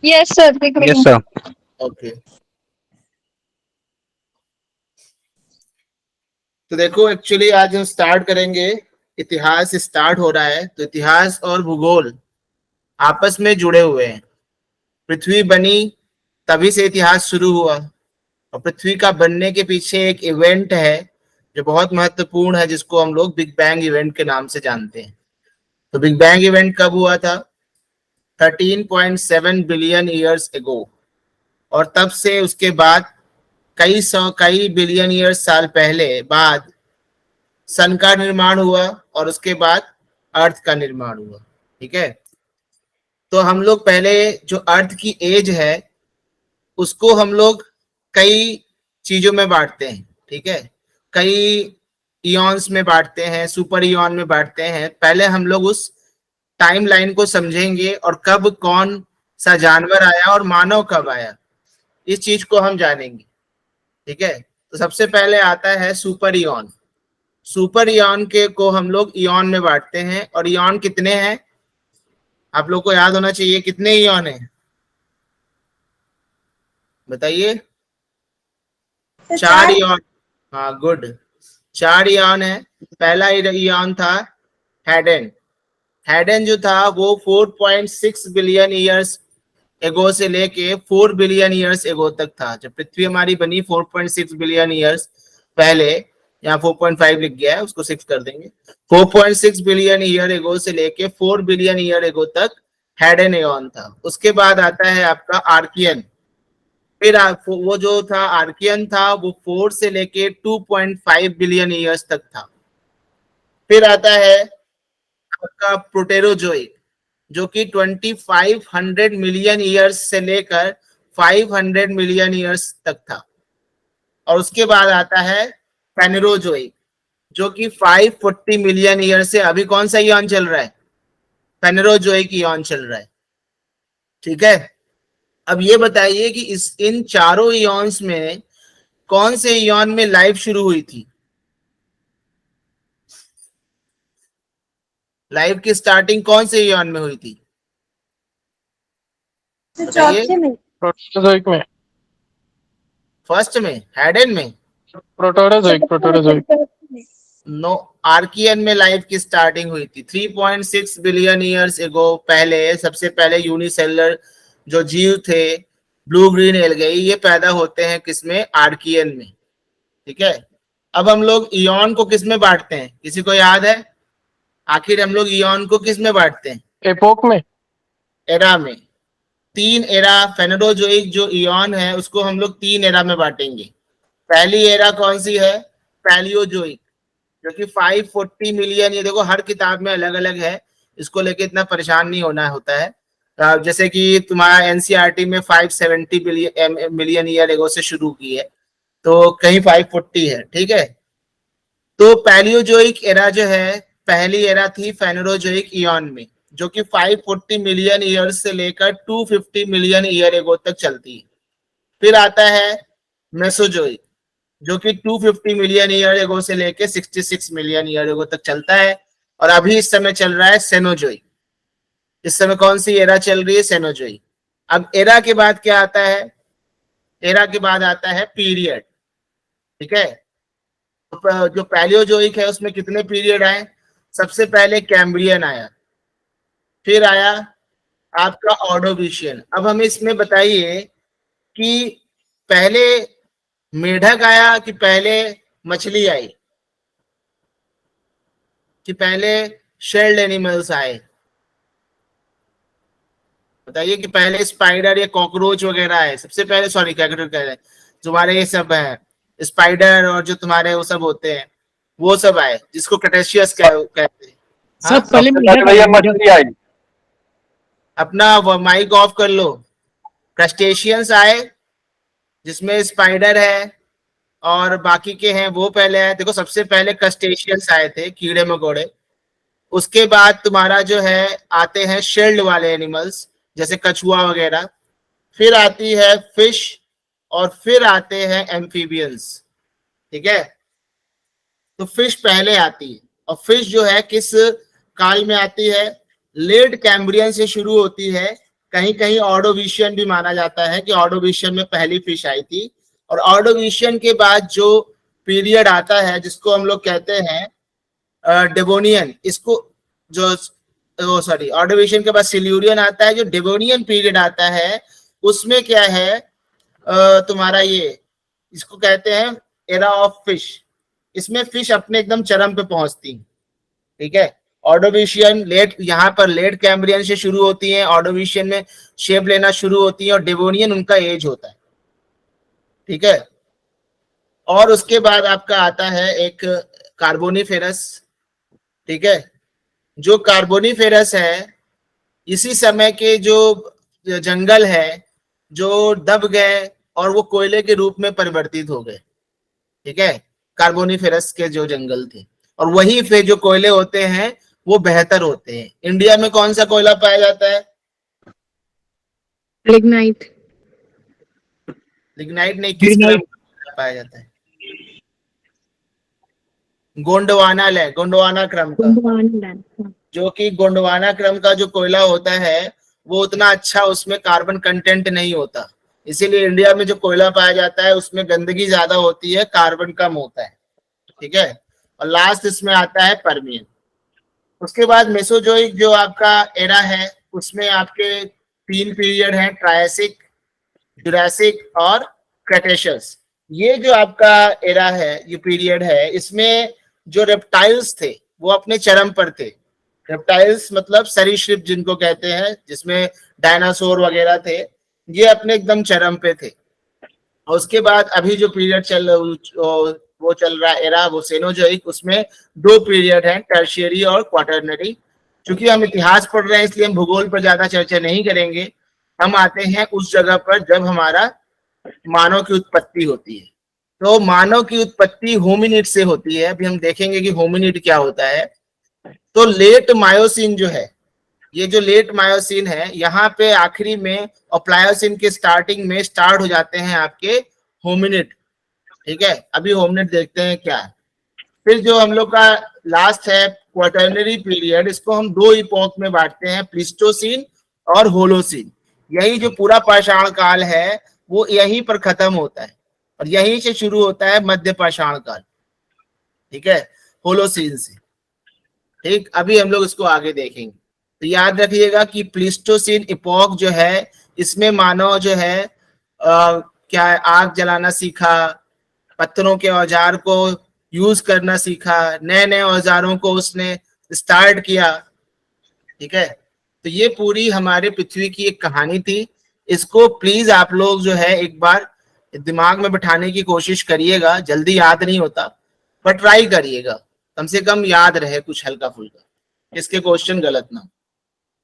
Yes sir, दिख रही yes हूँ। सर। ओके, तो देखो एक्चुअली आज हम स्टार्ट करेंगे, इतिहास स्टार्ट हो रहा है। तो इतिहास और भूगोल आपस में जुड़े हुए हैं। पृथ्वी बनी तभी से इतिहास शुरू हुआ, और पृथ्वी का बनने के पीछे एक इवेंट है जो बहुत महत्वपूर्ण है, जिसको हम लोग बिग बैंग इवेंट के नाम से जानते हैं। तो बिग बैंग इवेंट कब हुआ था? 13.7 बिलियन ईयर्स एगो। और तब से उसके बाद कई बिलियन ईयर्स साल पहले बाद सन का निर्माण हुआ, और उसके बाद अर्थ का निर्माण हुआ। ठीक है, तो हम लोग पहले जो अर्थ की एज है उसको हम लोग कई चीजों में बांटते हैं। ठीक है, कई इयॉन्स में बांटते हैं, सुपर इयॉन में बांटते हैं। पहले हम लोग उस टाइम लाइन को समझेंगे, और कब कौन सा जानवर आया और मानव कब आया, इस चीज को हम जानेंगे। ठीक है, तो सबसे पहले आता है सुपर इयॉन। सुपर इयॉन के को हम लोग इयॉन में बांटते हैं। और इयॉन कितने हैं आप लोग को याद होना चाहिए, कितने इयॉन है बताइए? 4 इयॉन। हाँ, गुड, 4 इयॉन है। पहला इयॉन था हैडन। हैडन जो था वो 4.6 बिलियन ईयर्स एगो से लेके 4 बिलियन ईयर्स एगो तक था। जब पृथ्वी हमारी बनी 4.6 बिलियन ईयर्स पहले, यहाँ 4.5 लिख गया है, उसको 6 कर देंगे। 4.6 बिलियन ईयर एगो से लेके 4 बिलियन ईयर एगो तक हैडन एयॉन था। उसके बाद आता है आपका आर्कियन। फिर वो जो था आर्कियन था वो 4 से लेके 2.5 बिलियन ईयर्स तक था। फिर आता है आपका प्रोटेरोजोइक, जो कि 2500 मिलियन ईयर्स से लेकर 500 मिलियन ईयर्स तक था। और उसके बाद आता है फेनेरोजोइक, जो कि 540 मिलियन ईयर से, अभी कौन सा ईयन चल रहा है? फेनेरोजोइक ईयन चल रहा है। ठीक है, अब ये बताइए कि इन चारों ईयन्स में कौन से ईयन में लाइफ शुरू हुई थी? लाइफ की स्टार्टिंग कौन से ईयन में हुई थी बताइए? चौथे में। प्रोटोजोइक में। फर्स्ट में, हैडन में? प्रोटोजोइक। नो, आर्कियन में लाइफ की स्टार्टिंग हुई थी 3.6 बिलियन ईयर्स एगो। पहले सबसे पहले यूनिसेलुलर जो जीव थे, ब्लू ग्रीन एल्गाई, ये पैदा होते हैं किसमें? आर्कियन में। ठीक है, अब हम लोग इयॉन को किस में बांटते हैं, किसी को याद है? आखिर हम लोग इयॉन को किस में बांटते हैं? एपोक में। एरा में। 3 एरा फेनेरोजोइक जो इयॉन है उसको हम लोग 3 एरा में बांटेंगे। पहली एरा कौन सी है? पैलियोजोइक, जो कि 540 मिलियन, ये देखो हर किताब में अलग अलग है, इसको लेके इतना परेशान नहीं होना होता है। जैसे कि तुम्हारा एनसीईआरटी में 570 बिलियन मिलियन ईयर एगो से शुरू की है, तो कहीं 540 है। ठीक है, तो पैलियोजोइक एरा जो है, पहली एरा थी फेनेरोजोइक इयॉन में, जो कि 540 मिलियन ईयर से लेकर 250 मिलियन ईयर एगो तक चलती है। फिर आता है मेसोजोइक, जो कि 250 मिलियन ईयर एगो से लेके 66 मिलियन ईयर एगो तक चलता है। और अभी इस समय चल रहा है सेनोजोइक। इस समय कौन सी एरा चल रही है? सेनोजोइक। अब एरा के बाद क्या आता है? एरा के बाद आता है पीरियड। ठीक है, तो जो पैलियोजोइक है उसमें कितने पीरियड आए? सबसे पहले कैम्ब्रियन आया, फिर आया आपका ऑर्डोविशियन। अब हमें इसमें बताइए कि पहले मेढक आया कि पहले मछली आई, कि पहले शेल्ड एनिमल्स आए? बताइए कि पहले स्पाइडर या कॉकरोच वगैरह आए सबसे पहले? सॉरी, क्या कह रहे हैं, तुम्हारे ये सब है स्पाइडर और जो तुम्हारे वो सब होते हैं, वो सब आए, जिसको क्रेटेशियस कहते हैं। हाँ? सब पहले भैया मेढक मछली आई। अपना माइक ऑफ कर लो। क्रस्टेशियंस आए, जिसमें स्पाइडर है और बाकी के हैं, वो पहले आए। देखो सबसे पहले क्रस्टेशियंस आए थे, कीड़े मकोड़े। उसके बाद तुम्हारा जो है आते हैं शेल्ड वाले एनिमल्स, जैसे कछुआ वगैरह। फिर आती है फिश, और फिर आते हैं एम्फीबियंस। ठीक है, तो फिश पहले आती है। और फिश जो है किस काल में आती है? लेट कैम्ब्रियन से शुरू होती है, कहीं कहीं ऑर्डोविशियन भी माना जाता है कि ऑर्डोविशियन में पहली फिश आई थी, और ऑर्डोविशियन के बाद जो पीरियड आता है जिसको हम लोग कहते हैं डेवोनियन, इसको जो सॉरी ऑर्डोविशियन के बाद सिल्यूरियन आता है, जो डेवोनियन पीरियड आता है उसमें क्या है तुम्हारा ये इसको कहते हैं एरा ऑफ फिश। इसमें फिश अपने एकदम चरम पे पहुंचती है, ठीक है। ऑर्डोविशियन लेट, यहाँ पर लेट कैम्ब्रियन से शुरू होती है, ऑर्डोविशियन में शेप लेना शुरू होती है, और डेवोनियन उनका एज होता है, ठीक है। और उसके बाद आपका आता है एक कार्बोनिफेरस, ठीक है। जो कार्बोनिफेरस है, इसी समय के जो जंगल है जो दब गए और वो कोयले के रूप में परिवर्तित हो गए, ठीक है। कार्बोनिफेरस के जो जंगल थे, और वही फिर जो कोयले होते हैं वो बेहतर होते हैं। इंडिया में कौन सा कोयला पाया जाता है? लिग्नाइट। लिग्नाइट नहीं, किस क्रम का पाया जाता है? गोंडवाना क्रम का, जो कि गोंडवाना क्रम का जो कोयला होता है वो उतना अच्छा, उसमें कार्बन कंटेंट नहीं होता, इसीलिए इंडिया में जो कोयला पाया जाता है उसमें गंदगी ज्यादा होती है, कार्बन कम होता है, ठीक है। और लास्ट इसमें आता है पर्मियन। उसके बाद मेसोजोइक जो आपका एरा है उसमें आपके 3 पीरियड हैं, ट्रायसिक, जुरासिक और क्रेटेशियस। ये जो आपका एरा है, ये पीरियड है, इसमें जो रेप्टाइल्स थे वो अपने चरम पर थे। रेप्टाइल्स मतलब सरीसृप जिनको कहते हैं, जिसमें डायनासोर वगैरह थे, ये अपने एकदम चरम पे थे। और उसके बाद अभी जो पीरियड वो चल रहा एरा, वो सेनोजोइक, उसमें 2 पीरियड हैं, टर्शियरी और क्वाटरनरी। क्योंकि हम इतिहास पढ़ रहे हैं इसलिए हम भूगोल पर ज्यादा चर्चा नहीं करेंगे, हम आते हैं उस जगह पर जब हमारा मानव की उत्पत्ति होती है। तो मानव की उत्पत्ति होमिनिड से होती है। अभी हम देखेंगे कि होमिनिड क्या होता है। तो लेट मायोसिन जो है, ये जो लेट मायोसिन है, यहाँ पे आखिरी में और प्लायोसिन के स्टार्टिंग में स्टार्ट हो जाते हैं आपके होमिनिड, ठीक है। अभी होमिनिड देखते हैं क्या है। फिर जो हम लोग का लास्ट है क्वाटरनरी पीरियड, इसको हम 2 इपोक में बांटते हैं, प्लीस्टोसिन और होलोसिन। यही जो पूरा पाषाण काल है वो यहीं पर खत्म होता है, और यहीं से शुरू होता है मध्य पाषाण काल, ठीक है, होलोसिन से, ठीक। अभी हम लोग इसको आगे देखेंगे। तो याद रखिएगा कि प्लीस्टोसिन इपोक जो है, इसमें मानव जो है क्या आग जलाना सीखा, पत्थरों के औजार को यूज करना सीखा, नए नए औजारों को उसने स्टार्ट किया, ठीक है। तो ये पूरी हमारे पृथ्वी की एक कहानी थी। इसको प्लीज आप लोग जो है एक बार दिमाग में बिठाने की कोशिश करिएगा, जल्दी याद नहीं होता, पर ट्राई करिएगा, कम से कम याद रहे कुछ हल्का फुल्का, इसके क्वेश्चन गलत ना।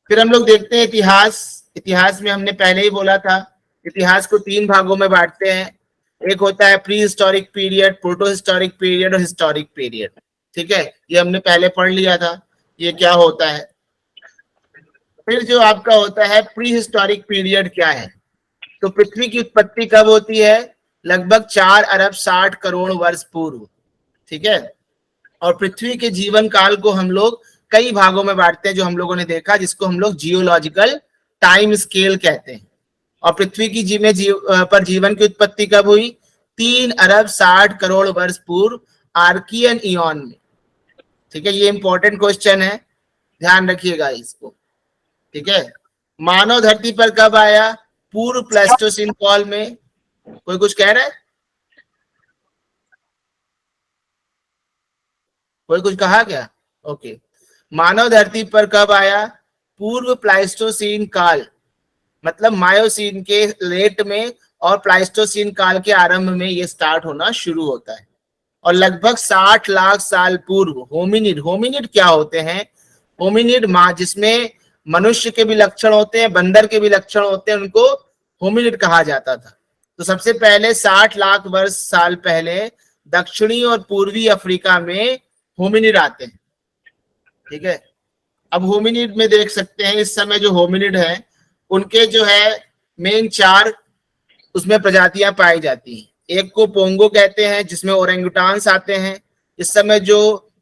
फिर हम लोग देखते हैं इतिहास। इतिहास में हमने पहले ही बोला था, इतिहास को 3 भागों में बांटते हैं। एक होता है pre historic period, proto historic period और हिस्टोरिक पीरियड, ठीक है। ये हमने पहले पढ़ लिया था, ये क्या होता है। फिर जो आपका होता है प्री हिस्टोरिक पीरियड क्या है, तो पृथ्वी की उत्पत्ति कब होती है? लगभग 4 अरब 60 करोड़ वर्ष पूर्व, ठीक है। और पृथ्वी के जीवन काल को हम लोग कई भागों में बांटते हैं, जो हम लोगों ने देखा, जिसको हम लोग जियोलॉजिकल टाइम स्केल कहते हैं। और पृथ्वी की पर जीवन की उत्पत्ति कब हुई? 3 अरब 60 करोड़ वर्ष पूर्व, आर्कियन इयॉन में, ठीक है। ये इंपॉर्टेंट क्वेश्चन है, ध्यान रखिएगा इसको, ठीक है। मानव धरती पर कब आया? पूर्व प्लेस्टोसिन काल में। कोई कुछ कह रहा है? कोई कुछ कहा क्या? ओके। मानव धरती पर कब आया? पूर्व प्लाइस्टोसिन काल, मतलब मायोसिन के लेट में और प्लाइस्टोसिन काल के आरंभ में ये स्टार्ट होना शुरू होता है। और लगभग 60 लाख साल पूर्व होमिनिड, होमिनिड क्या होते हैं? होमिनिड जिसमें मनुष्य के भी लक्षण होते हैं, बंदर के भी लक्षण होते हैं, उनको होमिनिड कहा जाता था। तो सबसे पहले 60 लाख वर्ष साल पहले दक्षिणी और पूर्वी अफ्रीका में होमिनिड आते हैं, ठीक है। अब होमिनिड में देख सकते हैं इस समय जो होमिनिड है उनके जो है मेन 4 उसमें प्रजातियां पाई जाती हैं। एक को पोंगो कहते हैं, जिसमें ओरेंगुटान्स आते हैं। इस समय जो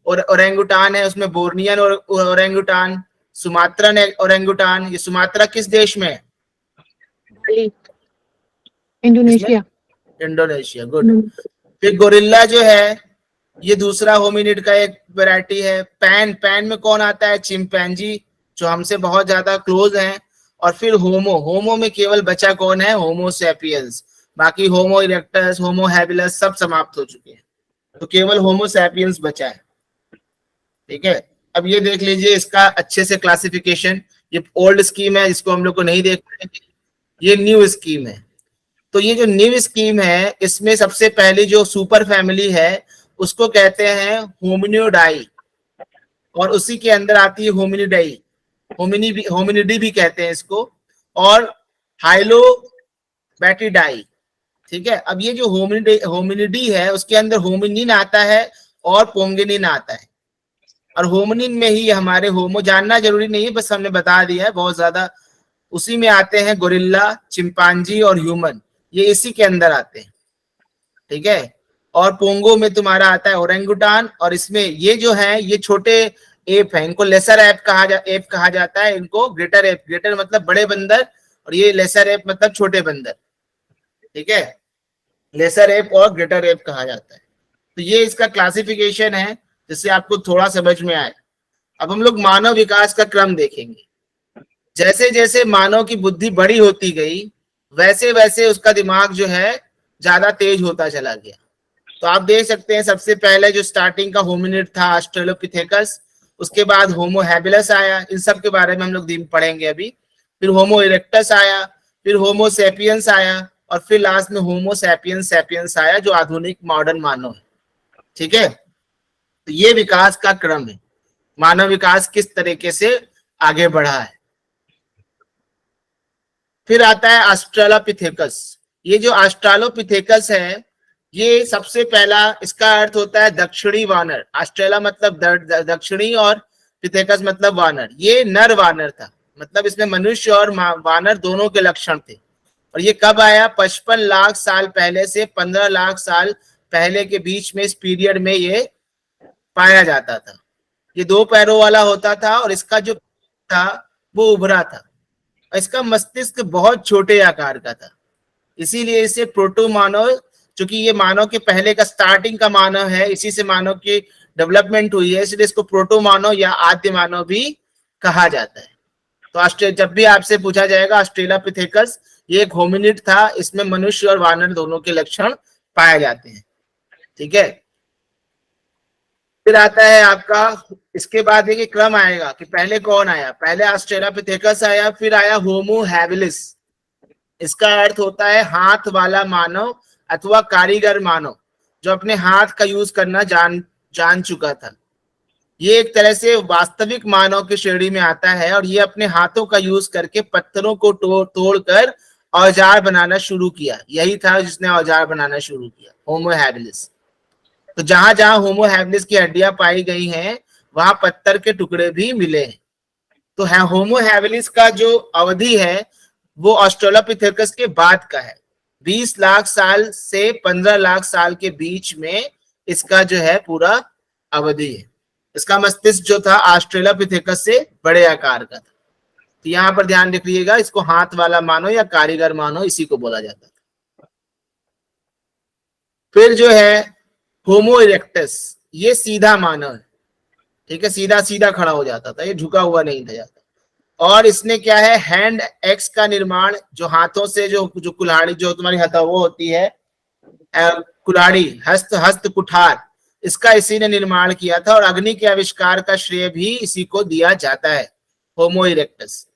ओरेंगुटान है उसमें बोर्नियन और ओरेंगुटान, सुमात्रन ओरेंगुटान। ये सुमात्रा किस देश में है? इंडोनेशिया। Indonesia, good. फिर गोरिल्ला जो है ये दूसरा होमिनिड का एक वैरायटी है। पैन में कौन आता है? चिंपैंजी, जो हमसे बहुत ज्यादा क्लोज हैं। और फिर होमो में केवल बचा कौन है? Homo sapiens. बाकी होमो इरेक्टस, होमो हैबिलस सब समाप्त हो चुके हैं, तो केवल होमो सैपियंस बचा है। ठीक है, अब ये देख लीजिए इसका अच्छे से क्लासिफिकेशन। ये ओल्ड स्कीम है, इसको हम लोग को नहीं देख पाएंगे, ये न्यू स्कीम है। तो ये जो न्यू स्कीम है इसमें सबसे पहली जो सुपर फैमिली है उसको कहते हैं होमिनिडाई, और उसी के अंदर आती है होमिनिडाई, होमिनिडी भी कहते हैं इसको, और हाइलोबैटिडाई। ठीक है, अब ये जो होमिनिडी है उसके अंदर होमिनिन आता है और पोंगिनिन आता है। और होमिनिन में ही हमारे होमो, जानना जरूरी नहीं है, बस हमने बता दिया है बहुत ज्यादा। उसी में आते हैं गोरिल्ला, चिंपांजी और ह्यूमन, ये इसी के अंदर आते हैं। ठीक है, और पोंगो में तुम्हारा आता है ओरेंगुटान, और इसमें ये जो है ये छोटे एप है, इनको लेसर एप कहा जाता है, इनको ग्रेटर एप, ग्रेटर मतलब बड़े बंदर और ये लेसर एप मतलब छोटे बंदर। ठीक है, लेसर एप और ग्रेटर एप कहा जाता है। तो ये इसका क्लासिफिकेशन है जिससे आपको थोड़ा समझ में आए। अब हम लोग मानव विकास का क्रम देखेंगे। जैसे जैसे मानव की बुद्धि बड़ी होती गई वैसे वैसे उसका दिमाग जो है ज्यादा तेज होता चला गया। तो आप देख सकते हैं सबसे पहले जो स्टार्टिंग का होमिनिड था ऑस्ट्रेलोपिथेकस, उसके बाद होमो हैबिलस आया, इन सब के बारे में हम लोग पढ़ेंगे अभी। फिर होमो इरेक्टस आया, फिर होमो सैपियंस आया, और फिर लास्ट में होमो सैपियंस आया जो आधुनिक मॉडर्न मानव है। ठीक है, तो ये विकास का क्रम है, मानव विकास किस तरीके से आगे बढ़ा है। फिर आता है ऑस्ट्रेलोपिथेकस। ये जो ऑस्ट्रेलोपिथेकस है ये सबसे पहला, इसका अर्थ होता है दक्षिणी वानर। ऑस्ट्रेला मतलब दक्षिणी और पिथेकस मतलब वानर। ये नर वानर था, मतलब इसमें मनुष्य और वानर दोनों के लक्षण थे। और ये कब आया? 55 लाख साल पहले से 15 लाख साल पहले के बीच में, इस पीरियड में ये पाया जाता था। ये 2 पैरों वाला होता था और इसका जो था वो उभरा था। इसका मस्तिष्क बहुत छोटे आकार का था, इसीलिए इसे प्रोटो मानव, क्योंकि ये मानव के पहले का स्टार्टिंग का मानव है, इसी से मानव की डेवलपमेंट हुई है, इसलिए इसको प्रोटो मानव या आद्य मानव भी कहा जाता है। तो जब भी आपसे पूछा जाएगा ऑस्ट्रेलोपिथेकस ये एक होमिनिड था, इसमें मनुष्य और वानर दोनों के लक्षण पाए जाते हैं। ठीक है, फिर आता है आपका, इसके बाद देखिए क्रम आएगा कि पहले कौन आया। पहले ऑस्ट्रेलोपिथेकस आया, फिर आया होमो हैबिलिस। इसका अर्थ होता है हाथ वाला मानव अथवा कारीगर मानव, जो अपने हाथ का यूज करना जान चुका था। ये एक तरह से वास्तविक मानव की श्रेणी में आता है, और ये अपने हाथों का यूज करके पत्थरों को तोड़कर औजार बनाना शुरू किया। यही था जिसने औजार बनाना शुरू किया, होमो हैबिलिस। तो जहां जहां होमो हैबिलिस की हड्डियां पाई गई हैं वहां पत्थर के टुकड़े भी मिले हैं। तो होमो हैबिलिस का जो अवधि है वो ऑस्ट्रेलोपिथेकस के बाद का है। 20 लाख साल से 15 लाख साल के बीच में इसका जो है पूरा अवधि है। इसका मस्तिष्क जो था ऑस्ट्रेलोपिथेकस से बड़े आकार का था। तो यहाँ पर ध्यान रखिएगा, इसको हाथ वाला मानो या कारीगर मानो, इसी को बोला जाता था। फिर जो है होमो इरेक्टस, ये सीधा मानव है। ठीक है, सीधा सीधा खड़ा हो जाता था, ये झुका हुआ नहीं था जाता। और इसने क्या है, हैंड एक्स का निर्माण, जो हाथों से जो कुल्हाड़ी, जो तुम्हारी वो होती है कुल्हाड़ी, हस्त कुठार, इसका इसी ने निर्माण किया था। और अग्नि के आविष्कार का श्रेय भी इसी को दिया जाता है, होमो इरेक्टस।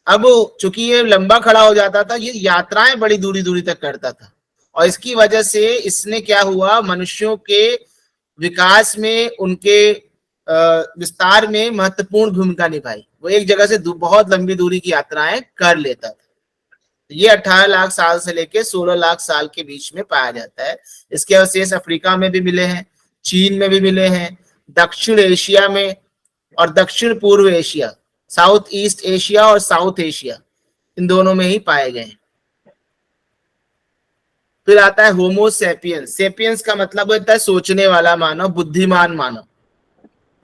अब चूंकि ये लंबा खड़ा हो जाता था, ये यात्राएं बड़ी दूरी दूरी तक करता था, और इसकी वजह से इसने क्या हुआ, मनुष्यों के विकास में, उनके विस्तार में महत्वपूर्ण भूमिका निभाई। वो एक जगह से बहुत लंबी दूरी की यात्राएं कर लेता था। ये 18 लाख साल से लेके 16 लाख साल के बीच में पाया जाता है। इसके अवशेष अफ्रीका में भी मिले हैं, चीन में भी मिले हैं, दक्षिण एशिया में और दक्षिण पूर्व एशिया, साउथ ईस्ट एशिया और साउथ एशिया, इन दोनों में ही पाए गए हैं। फिर आता है होमो सैपियंस। सैपियंस का मतलब होता है सोचने वाला मानव, बुद्धिमान मानव।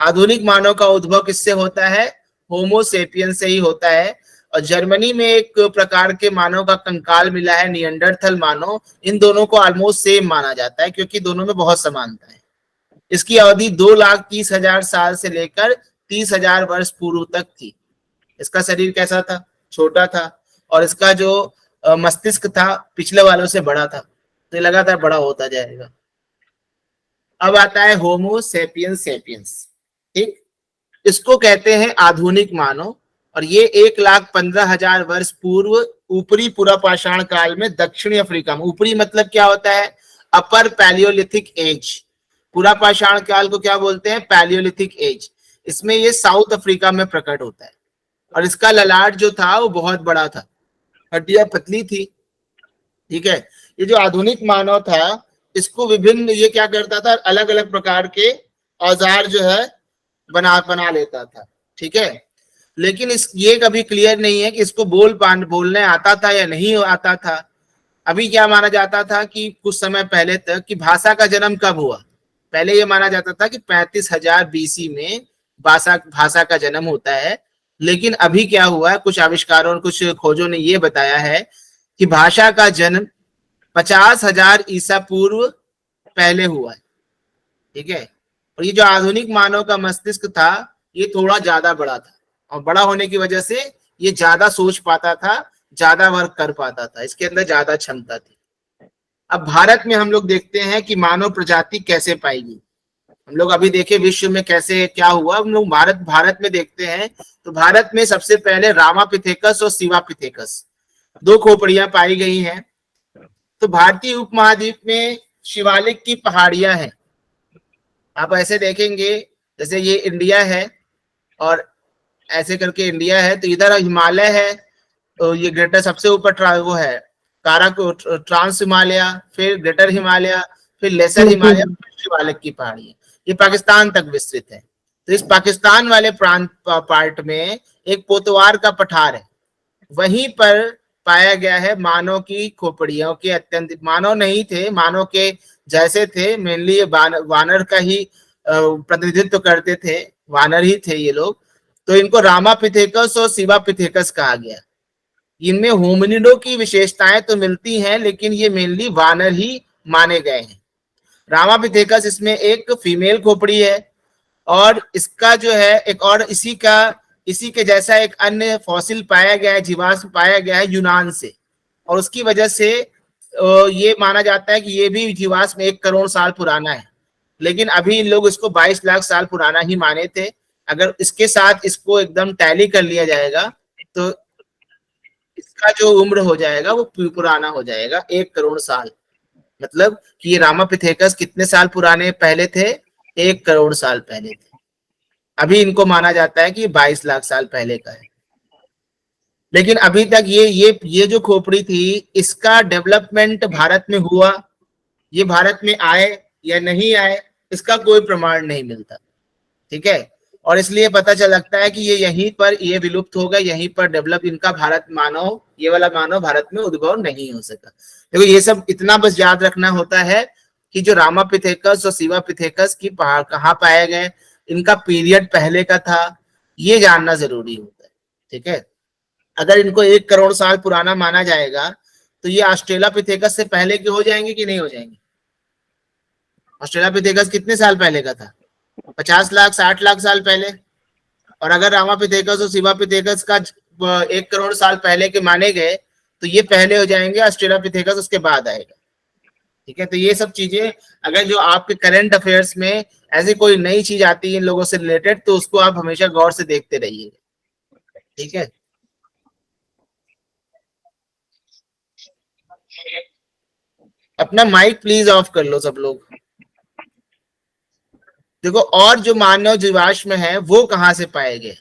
आधुनिक मानव का उद्भव किससे होता है? होमो सैपियंस से ही होता है। और जर्मनी में एक प्रकार के मानव का कंकाल मिला है, नियंडरथल मानव। इन दोनों को ऑलमोस्ट सेम माना जाता है क्योंकि दोनों में बहुत समानता है। इसकी अवधि 2,30,000 साल से लेकर 30,000 वर्ष पूर्व तक थी। इसका शरीर कैसा था? छोटा था, और इसका जो मस्तिष्क था पिछले वालों से बड़ा था, तो ये लगातार बड़ा होता जाएगा। अब आता है होमो सेपियंस सेपियंस। ठीक, इसको कहते हैं आधुनिक मानव, और ये 1,15,000 वर्ष पूर्व ऊपरी पुरापाषाण काल में दक्षिणी अफ्रीका में, ऊपरी मतलब क्या होता है? अपर पैलियोलिथिक एज। पुरापाषाण काल को क्या बोलते हैं? Paleolithic age. इसमें ये साउथ अफ्रीका में प्रकट होता है, और इसका ललाट जो था वो बहुत बड़ा था, हड्डियां पतली थी। ठीक है, ये जो आधुनिक मानव था इसको विभिन्न, ये क्या करता था, अलग अलग प्रकार के औजार जो है बना लेता था। ठीक है, लेकिन ये कभी क्लियर नहीं है कि इसको बोलने आता था या नहीं आता था। अभी क्या माना जाता था कि कुछ समय पहले तक कि भाषा का जन्म कब हुआ? पहले ये माना जाता था कि 35,000 BC में भाषा का जन्म होता है। लेकिन अभी क्या हुआ है, कुछ आविष्कारों और कुछ खोजों ने ये बताया है कि भाषा का जन्म 50,000 ईसा पूर्व पहले हुआ है। ठीक है, और ये जो आधुनिक मानव का मस्तिष्क था ये थोड़ा ज्यादा बड़ा था, और बड़ा होने की वजह से ये ज्यादा सोच पाता था, ज्यादा वर्क कर पाता था, इसके अंदर ज्यादा क्षमता थी। अब भारत में हम लोग देखते हैं कि मानव प्रजाति कैसे पाएगी। हम लोग अभी देखे विश्व में कैसे क्या हुआ, हम लोग भारत में देखते हैं तो भारत में सबसे पहले रामापिथेकस और शिवापिथेकस दो खोपड़ियां पाई गई हैं। तो भारतीय उपमहाद्वीप में शिवालिक की पहाड़ियां हैं। आप ऐसे देखेंगे जैसे ये इंडिया है और ऐसे करके इंडिया है, तो इधर हिमालय है, तो ये ग्रेटर सबसे ऊपर वो है ट्रांस हिमालय, फिर ग्रेटर हिमालय, फिर लेसर हिमालय, फिर शिवालिक की पहाड़ी। ये पाकिस्तान तक विस्तृत है। तो इस पाकिस्तान वाले पार्ट में एक पोतवार का पठार है, वहीं पर पाया गया है मानव की खोपड़ियों के, अत्यंत मानव नहीं थे, मानव के जैसे थे, मेनली वानर का ही प्रतिनिधित्व करते थे, वानर ही थे ये लोग। तो इनको रामापिथेकस और शिवापिथेकस कहा गया। इनमें होमिनिडो की विशेषताएं तो मिलती हैं, लेकिन ये मेनली वानर ही माने गए हैं। रामापिथेकस इसमें एक फीमेल खोपड़ी है, और इसका जो है एक और इसी के जैसा एक अन्य फॉसिल पाया गया है, जीवाश्म पाया गया है यूनान से, और उसकी वजह से ये माना जाता है कि ये भी जीवाश्म 1 करोड़ साल पुराना है। लेकिन अभी लोग इसको 22 लाख साल पुराना ही माने थे। अगर इसके साथ इसको एकदम टैली कर लिया जाएगा तो इसका जो उम्र हो जाएगा वो पुराना हो जाएगा 1 करोड़ साल। मतलब कि ये रामापिथेकस कितने साल पुराने पहले थे? 1 करोड़ साल पहले थे। अभी इनको माना जाता है कि 22 लाख साल पहले का है। लेकिन अभी तक ये जो खोपड़ी थी इसका डेवलपमेंट भारत में हुआ, ये भारत में आए या नहीं आए, इसका कोई प्रमाण नहीं मिलता। ठीक है, और इसलिए पता चल लगता है कि ये यहीं पर ये विलुप्त हो गए, यहीं पर डेवलप इनका भारत मानव, ये वाला मानव भारत में उद्भव नहीं हो सका। देखो ये सब इतना बस याद रखना होता है कि जो रामापिथेकस और शिवापिथेकस की पहाड़ कहाँ पाए गए, इनका पीरियड पहले का था, ये जानना जरूरी होता है। ठीक है, अगर इनको 1 करोड़ साल पुराना माना जाएगा तो ये ऑस्ट्रेलोपिथेकस से पहले के हो जाएंगे कि नहीं हो जाएंगे? ऑस्ट्रेलोपिथेकस कितने साल पहले का था? 50 लाख 60 लाख साल पहले। और अगर रामापिथेकस और शिवापिथेकस का 1 करोड़ साल पहले के माने गए तो ये पहले हो जाएंगे, ऑस्ट्रेलोपिथेकस उसके बाद आएगा। ठीक है, तो ये सब चीजें अगर जो आपके करंट अफेयर्स में ऐसी कोई नई चीज आती है इन लोगों से रिलेटेड, तो उसको आप हमेशा गौर से देखते रहिए। ठीक है, अपना माइक प्लीज ऑफ कर लो सब लोग। देखो, और जो मानव जीवाश्म है वो कहां से पाए गए?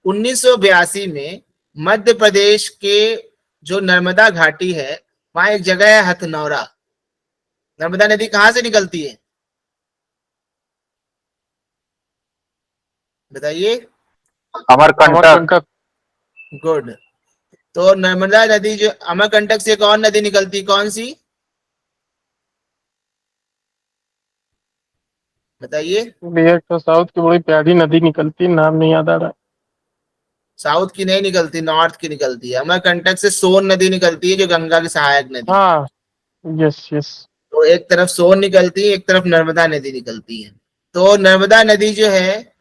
1982 में मध्य प्रदेश के जो नर्मदा घाटी है वहां एक जगह है हथनौरा। नर्मदा नदी कहां से निकलती है बताइए? अमरकंटक। गुड। तो नर्मदा नदी जो अमरकंटक से कौन नदी निकलती, कौन सी बताइए? भैया तो साउथ की बड़ी प्यारी नदी निकलती, नाम नहीं याद आ रहा। साउथ की नहीं निकलती, नॉर्थ की निकलती है। अमरकंटक से सोन नदी निकलती है जो गंगा की सहायक नदी। हाँ, यस यस। तो एक तरफ सोन निकलती है, एक तरफ नर्मदा नदी निकलती है। तो नर्मदा नदी जो है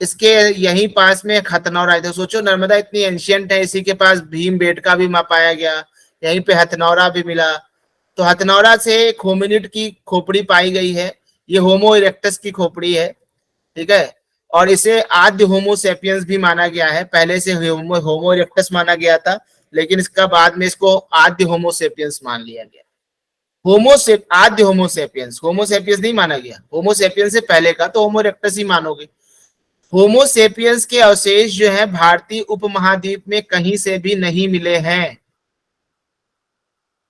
इसके यहीं पास में हथनौरा है। तो सोचो नर्मदा इतनी एंशियंट है, इसी के पास भीम बेटका भी पाया गया, यहीं पे हथनौरा भी मिला। तो हथनौरा से एक होमिनिड की खोपड़ी पाई गई है, ये होमो इरेक्टस की खोपड़ी है, ठीक है। और इसे आद्य होमो सेपियंस भी माना गया है, पहले से होमो इरेक्टस माना गया था, लेकिन इसका बाद में इसको आद्य होमो सेपियंस मान लिया गया। आद्य होमोसेपियंस, होमोसेपियंस नहीं माना गया, होमोसेपियंस से पहले का तो होमो इरेक्टस ही मानोगे। होमोसेपियंस के अवशेष जो है भारतीय उपमहाद्वीप में कहीं से भी नहीं मिले हैं,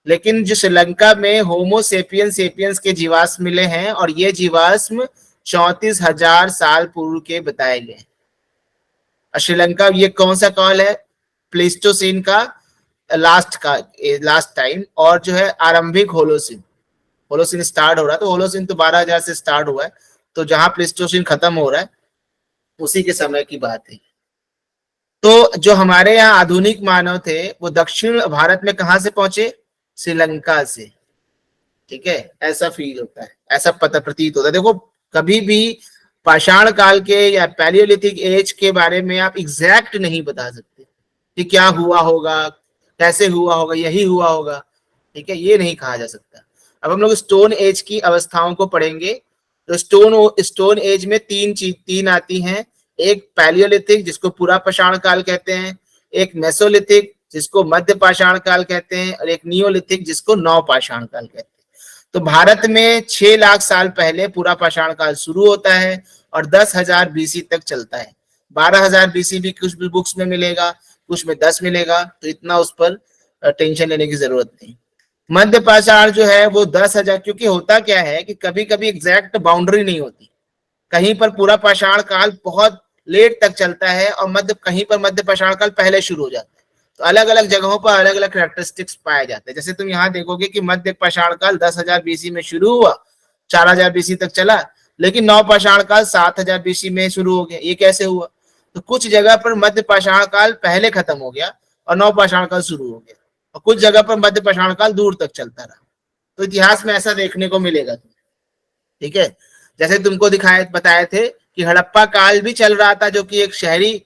लेकिन जो श्रीलंका में होमोसेपियंस सेपियंस के जीवाश्म मिले हैं, और ये जीवाश्म 34,000 साल पूर्व के बताए गए। श्रीलंका ये कौन सा काल है? प्लेस्टोसीन का लास्ट टाइम, और जो है आरंभिक होलोसिन। होलोसिन स्टार्ट हो रहा है, तो होलोसिन तो 12,000 से स्टार्ट हुआ है, तो जहां प्लेस्टोसीन खत्म हो रहा है उसी के समय की बात है। तो जो हमारे यहाँ आधुनिक मानव थे वो दक्षिण भारत में कहां से पहुंचे? श्रीलंका से, ठीक है। ऐसा फील होता है, ऐसा पता प्रतीत होता है। देखो कभी भी पाषाण काल के या पैलियोलिथिक एज के बारे में आप एग्जैक्ट नहीं बता सकते कि क्या हुआ होगा, कैसे हुआ होगा, यही हुआ होगा, ठीक है, ये नहीं कहा जा सकता। अब हम लोग स्टोन एज की अवस्थाओं को पढ़ेंगे। तो स्टोन एज में तीन आती हैं। एक पैलियोलिथिक जिसको पूरा पाषाण काल कहते हैं, एक मेसोलिथिक जिसको मध्य पाषाण काल कहते हैं, और एक नियोलिथिक जिसको नव पाषाण काल कहते हैं। तो भारत में 6 लाख साल पहले पूरा पाषाण काल शुरू होता है और 10,000 बीसी तक चलता है। 12,000 बीसी भी कुछ भी बुक्स में मिलेगा, कुछ में 10 मिलेगा, तो इतना उस पर टेंशन लेने की जरूरत नहीं। मध्य पाषाण जो है वो 10,000, क्योंकि होता क्या है कि कभी कभी एग्जैक्ट बाउंड्री नहीं होती, कहीं पर पूरा पाषाण काल बहुत लेट तक चलता है और कहीं पर मध्य पाषाण काल पहले शुरू हो जाता है। तो अलग अलग जगहों पर अलग अलग कैरेक्टरिस्टिक्स पाए जाते हैं। जैसे तुम यहाँ देखोगे कि मध्य पाषाण काल 10,000 बीसी में शुरू हुआ, 4,000 बीसी तक चला, लेकिन नव पाषाण काल 7,000 बीसी में शुरू हो गया। ये कैसे हुआ? तो कुछ जगह पर मध्य पाषाण काल पहले खत्म हो गया और नव पाषाण काल शुरू हो गया, और कुछ जगह पर मध्य पाषाण काल दूर तक चलता रहा। तो इतिहास में ऐसा देखने को मिलेगा, ठीक है। जैसे तुमको बताए थे कि हड़प्पा काल भी चल रहा था, जो कि एक शहरी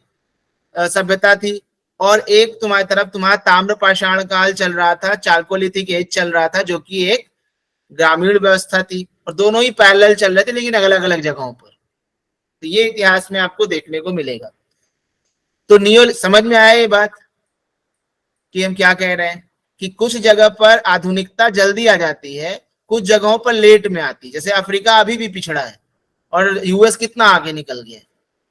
सभ्यता थी, और एक तुम्हारा ताम्र पाषाण काल चल रहा था, चाल्कोलिथिक एज चल रहा था, जो कि एक ग्रामीण व्यवस्था थी, और दोनों ही पैरेलल चल रहे थे लेकिन अलग अलग जगहों पर। तो ये इतिहास में आपको देखने को मिलेगा। तो समझ में आया ये बात कि हम क्या कह रहे हैं, कि कुछ जगह पर आधुनिकता जल्दी आ जाती है, कुछ जगहों पर लेट में आती है। जैसे अफ्रीका अभी भी पिछड़ा है और यूएस कितना आगे निकल गया है।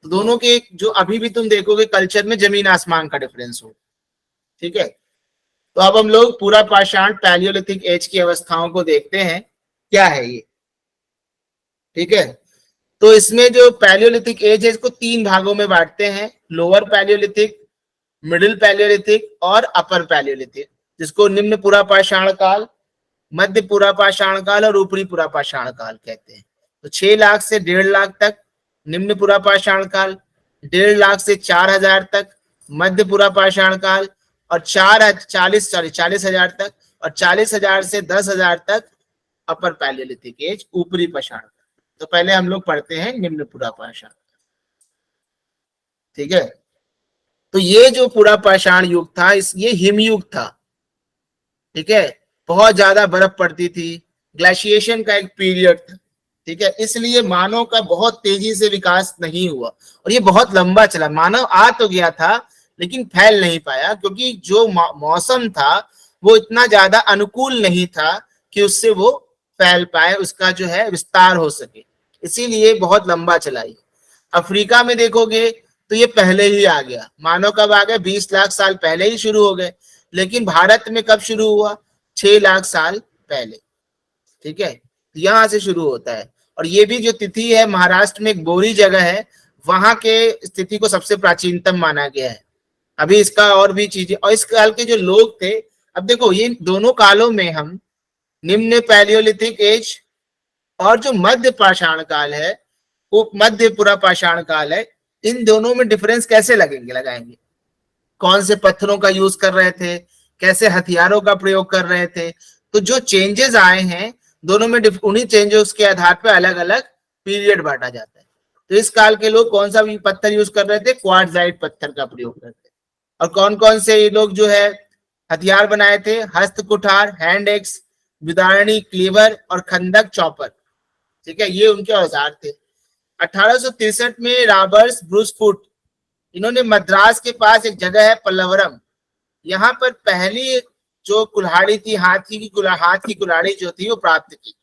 तो दोनों के जो अभी भी तुम देखोगे कल्चर में जमीन आसमान का डिफरेंस हो, ठीक है। तो अब हम लोग पूरा पाषाण पैलियोलिथिक एज की अवस्थाओं को देखते हैं, क्या है ये, ठीक है। तो इसमें जो पैलियोलिथिक एज है इसको 3 भागों में बांटते हैं, लोअर पैलियोलिथिक, मिडिल पैलियोलिथिक और अपर पैलियोलिथिक, जिसको निम्न पूरा पाषाण काल, मध्य पूरा पाषाण काल और ऊपरी पूरा पाषाण काल कहते हैं। तो 6 लाख से 1.5 लाख तक निम्न पूरा पाषाण काल, 1.5 लाख से 4,000 तक मध्य पूरा पाषाण काल, और 40,000 तक, और 40,000 से 10,000 तक अपर पैलियोलिथिक एज, ऊपरी पाषाण काल। तो पहले हम लोग पढ़ते हैं निम्न पूरा पाषाण, ठीक है। तो ये जो पूरा पाषाण युग था, ये हिमयुग था, ठीक है। बहुत ज्यादा बर्फ पड़ती थी, ग्लेशिएशन का एक पीरियड था, ठीक है। इसलिए मानव का बहुत तेजी से विकास नहीं हुआ, और ये बहुत लंबा चला। मानव आ तो गया था लेकिन फैल नहीं पाया, क्योंकि जो मौसम था वो इतना ज्यादा अनुकूल नहीं था कि उससे वो फैल पाए, उसका जो है विस्तार हो सके, इसीलिए बहुत लंबा चला। अफ्रीका में देखोगे तो ये पहले ही आ गया। मानव कब आ गया? 20 लाख साल पहले ही शुरू हो गए। लेकिन भारत में कब शुरू हुआ? 6 लाख साल पहले, ठीक है। यहां से शुरू होता है। और ये भी जो तिथि है, महाराष्ट्र में एक बोरी जगह है, वहां के स्थिति को सबसे प्राचीनतम माना गया है। अभी इसका और भी चीजें, और इस काल के जो लोग थे, अब देखो ये दोनों कालों में हम निम्न पैलियोलिथिक एज और जो मध्य पाषाण काल है, वो मध्य पूरा पाषाण काल है, इन दोनों में डिफरेंस कैसे लगाएंगे? कौन से पत्थरों का यूज कर रहे थे, कैसे हथियारों का प्रयोग कर रहे थे। तो जो चेंजेस आए हैं दोनों में, उन्हीं चेंजेस के आधार पर अलग अलग पीरियड बांटा जाता है। तो इस काल के लोग कौन सा भी पत्थर यूज कर रहे थे, क्वार्टजाइट पत्थर का प्रयोग करते। और कौन कौन से ये लोग जो है हथियार बनाए थे, हस्त कुठार, हैंड एक्स, विदारणी, क्लीवर और खंदक चॉपर। ठीक है, ये उनके औजार थे। 1863 में रॉबर्ट्स ब्रूसफुट, इन्होंने मद्रास के पास एक जगह है पल्लवरम, यहाँ पर पहली जो कुल्हाड़ी थी, हाथ की कुल्हाड़ी जो थी वो प्राप्त की।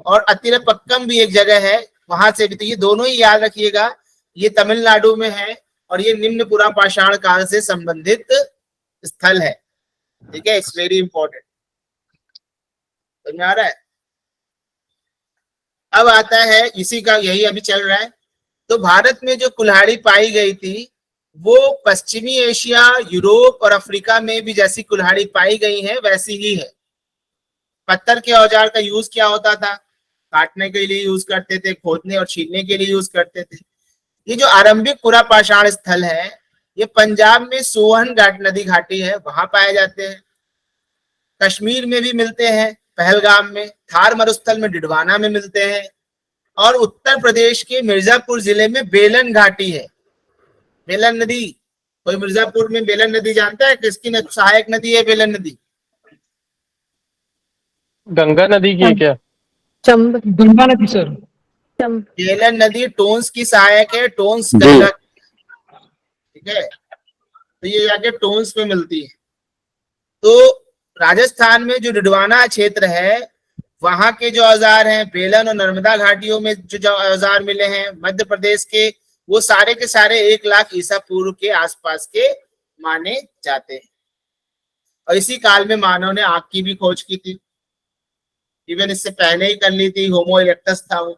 और अतिरपक्कम भी एक जगह है, वहां से भी। तो ये दोनों ही याद रखिएगा, ये तमिलनाडु में है और ये निम्न पुरा पाषाण काल से संबंधित स्थल है। ठीक है, इट्स वेरी इंपॉर्टेंट। समझ में आ रहा है? अब आता है इसी का, यही अभी चल रहा है। तो भारत में जो कुल्हाड़ी पाई गई थी वो पश्चिमी एशिया, यूरोप और अफ्रीका में भी जैसी कुल्हाड़ी पाई गई है वैसी ही है। पत्थर के औजार का यूज क्या होता था, काटने के लिए यूज करते थे, खोदने और छीलने के लिए यूज करते थे। ये जो आरंभिक पुरा पाषाण स्थल है ये पंजाब में सोहन नदी घाटी है, वहां पाए जाते हैं। कश्मीर में भी मिलते हैं, पहलगाम में, थार मरुस्थल में डिडवाना में मिलते हैं। और उत्तर प्रदेश के मिर्जापुर जिले में बेलन घाटी है। बेलन नदी, कोई मिर्जापुर में बेलन नदी जानता है? किसकी सहायक नदी है बेलन नदी? गंगा नदी की है क्या? गंगा नदी सर। बेलन नदी टोंस की सहायक है, टोंस गंगा। ठीक है, तो ये जाके टोंस में मिलती है। तो राजस्थान में जो डिडवाना क्षेत्र है वहां के जो औजार हैं, बेलन और नर्मदा घाटियों में जो औजार मिले हैं मध्य प्रदेश के, वो सारे के सारे 1 लाख ईसा पूर्व के आसपास के माने जाते हैं। और इसी काल में मानव ने आग की भी खोज की थी, इवन इससे पहले ही कर ली थी, होमो इरेक्टस था वो।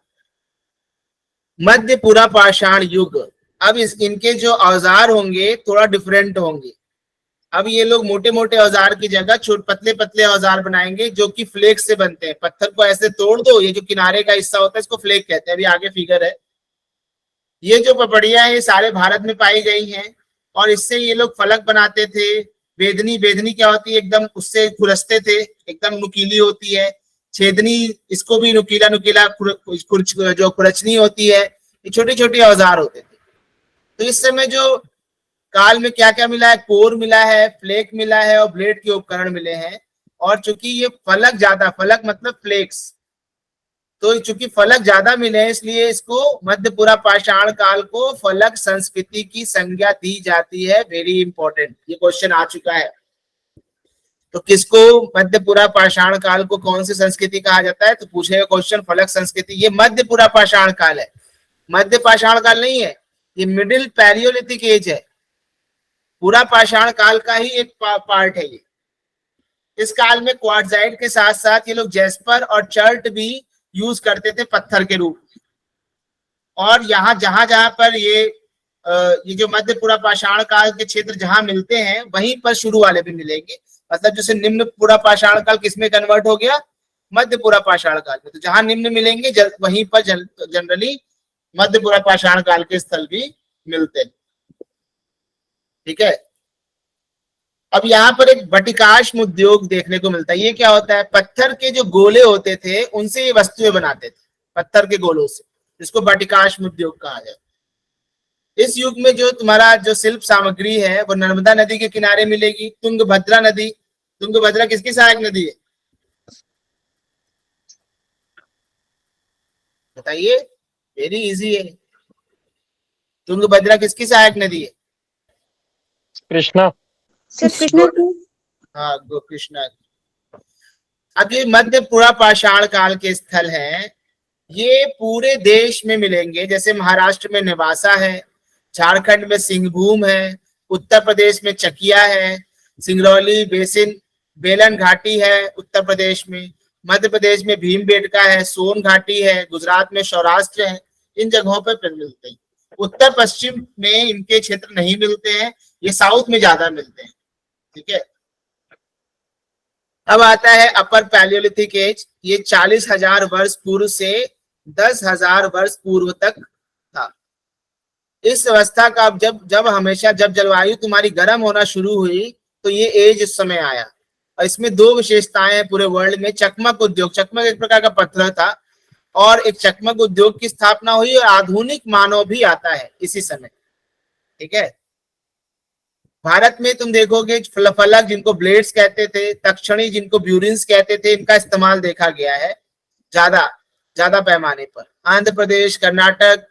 मध्य पुरा पाषाण युग, अब इनके जो औजार होंगे थोड़ा डिफरेंट होंगे। अब ये लोग मोटे मोटे औजार की जगह पतले पतले औजार बनाएंगे जो कि फ्लेक्स से बनते हैं। पत्थर को ऐसे तोड़ दो, ये जो किनारे का हिस्सा होता है इसको फ्लेक कहते हैं। अभी आगे फिगर है। ये जो पपड़ियां हैं ये सारे भारत में पाई गई हैं और इससे ये लोग फलक बनाते थे। वेदनी, वेदनी क्या होती है, एकदम उससे खुरसते थे, एकदम नुकीली होती है। छेदनी, इसको भी नुकीला नुकीला जो खुरचनी होती है। ये छोटे छोटे औजार होते थे। तो इस समय जो काल में क्या क्या मिला है, कोर मिला है, फ्लेक मिला है और ब्लेड के उपकरण मिले हैं। और चूंकि ये फलक ज्यादा, फलक मतलब फ्लेक्स, तो चूंकि फलक ज्यादा मिले हैं इसलिए इसको मध्य पुरा पाषाण काल को फलक संस्कृति की संज्ञा दी जाती है। वेरी इंपॉर्टेंट, ये क्वेश्चन आ चुका है। तो किसको मध्य पुरा पाषाण काल को कौन सी संस्कृति कहा जाता है, तो पूछेगा क्वेश्चन फलक संस्कृति। ये मध्य पुरा पाषाण काल है, मध्य पाषाण काल नहीं है, ये मिडिल पैलियोलिथिक एज है। पूरा पाषाण काल का ही एक पार्ट है ये। इस काल में क्वार्टजाइट के साथ साथ ये लोग जेस्पर और चर्ट भी यूज करते थे पत्थर के रूप में। और यहाँ जहां जहां पर ये जो मध्य पुरा पाषाण काल के क्षेत्र जहां मिलते हैं वहीं पर शुरू वाले भी मिलेंगे। मतलब जैसे निम्न पुरा पाषाण काल किसमें कन्वर्ट हो गया, मध्य पुरा पाषाण काल में। तो जहां निम्न मिलेंगे वहीं पर जनरली मध्य पुरा पाषाण काल के स्थल भी मिलते हैं। ठीक है, अब यहाँ पर एक बटिकाश्म उद्योग देखने को मिलता है। ये क्या होता है, पत्थर के जो गोले होते थे उनसे ये वस्तुएं बनाते थे, पत्थर के गोलों से, जिसको बटिकाश्म उद्योग कहा जाए। इस युग में जो तुम्हारा जो शिल्प सामग्री है वो नर्मदा नदी के किनारे मिलेगी। तुंगभद्रा नदी, तुंगभद्रा किसकी सहायक नदी है बताइए? वेरी इजी है, तुंगभद्रा किसकी सहायक नदी है? कृष्णा। हाँ, कृष्णा। अब ये मध्य पुरा पाषाण काल के स्थल हैं, ये पूरे देश में मिलेंगे। जैसे महाराष्ट्र में नेवासा है, झारखंड में सिंहभूम है, उत्तर प्रदेश में चकिया है, सिंगरौली बेसिन, बेलन घाटी है उत्तर प्रदेश में, मध्य प्रदेश में भीमबेटका है, सोन घाटी है, गुजरात में सौराष्ट्र है। इन जगहों पर मिलते हैं। उत्तर पश्चिम में इनके क्षेत्र नहीं मिलते हैं, ये साउथ में ज्यादा मिलते हैं। ठीक है, अब आता है अपर पैलियोलिथिक एज। ये 40,000 वर्ष पूर्व से 10,000 वर्ष पूर्व तक था। इस अवस्था का अब जब हमेशा जब जलवायु तुम्हारी गर्म होना शुरू हुई तो ये एज इस समय आया। और इसमें दो विशेषताएं हैं पूरे वर्ल्ड में। चकमक उद्योग, चकमक एक प्रकार का पत्थर था, और एक चकमक उद्योग की स्थापना हुई, और आधुनिक मानव भी आता है इसी समय। ठीक है, भारत में तुम देखोगे फलक जिनको ब्लेड्स कहते थे, तक्षणी जिनको ब्यूरिन्स कहते थे, इनका इस्तेमाल देखा गया है ज्यादा ज्यादा पैमाने पर। आंध्र प्रदेश, कर्नाटक,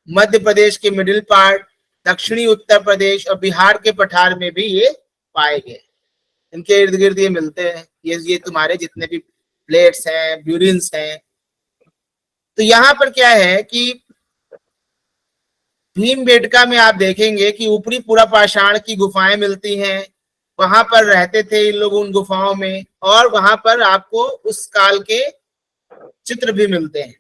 मध्य प्रदेश के मिडिल पार्ट, दक्षिणी उत्तर प्रदेश और बिहार के पठार में भी ये पाए गए। इनके इर्द गिर्द ये मिलते हैं, ये तुम्हारे जितने भी प्लेट्स हैं, ब्यूरिन्स हैं। तो यहाँ पर क्या है कि भीमबेटका में आप देखेंगे कि ऊपरी पूरा पाषाण की गुफाएं मिलती हैं, वहां पर रहते थे इन लोग उन गुफाओं में, और वहां पर आपको उस काल के चित्र भी मिलते हैं।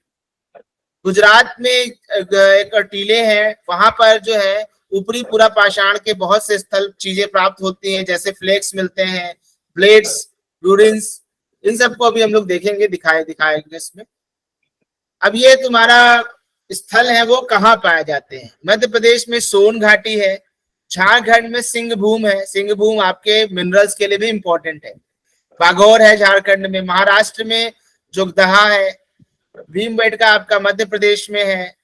गुजरात में एक टीले हैं, वहां पर जो है ऊपरी पूरा पाषाण के बहुत से स्थल चीजें प्राप्त होती हैं, जैसे फ्लेक्स मिलते हैं, ब्लेड्स, ब्यूरिन्स, इन सबको अभी हम लोग देखेंगे, दिखाएंगे इसमें। अब ये तुम्हारा स्थल है वो कहाँ पाए जाते हैं? मध्य प्रदेश में सोन घाटी है, झारखंड में सिंहभूम है, सिंहभूम आपके मिनरल्स के लिए भी इंपॉर्टेंट है, बागौर है झारखंड में, महाराष्ट्र में जोगदहा है, भीमबेटका आपका मध्य प्रदेश में है।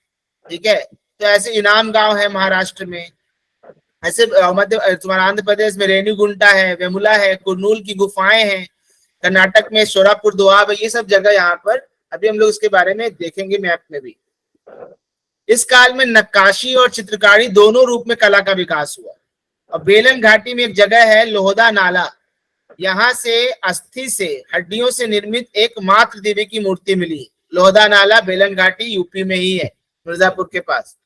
ठीक है, तो ऐसे इनाम गांव है महाराष्ट्र में, ऐसे तुम्हारा आंध्र प्रदेश में रेणुगुंटा है, वेमुला है, कुरनूल की गुफाएं हैं, कर्नाटक में सोरापुर दोआब है। ये सब जगह यहाँ पर अभी हम लोग इसके बारे में देखेंगे मैप में भी। इस काल में नक्काशी और चित्रकारी दोनों रूप में कला का विकास हुआ। और बेलन घाटी में एक जगह है लोहदा नाला, यहाँ से अस्थि से, हड्डियों से निर्मित एकमात्र देवी की मूर्ति मिली। लोहदा नाला बेलन घाटी यूपी में ही है, मिर्जापुर के पास।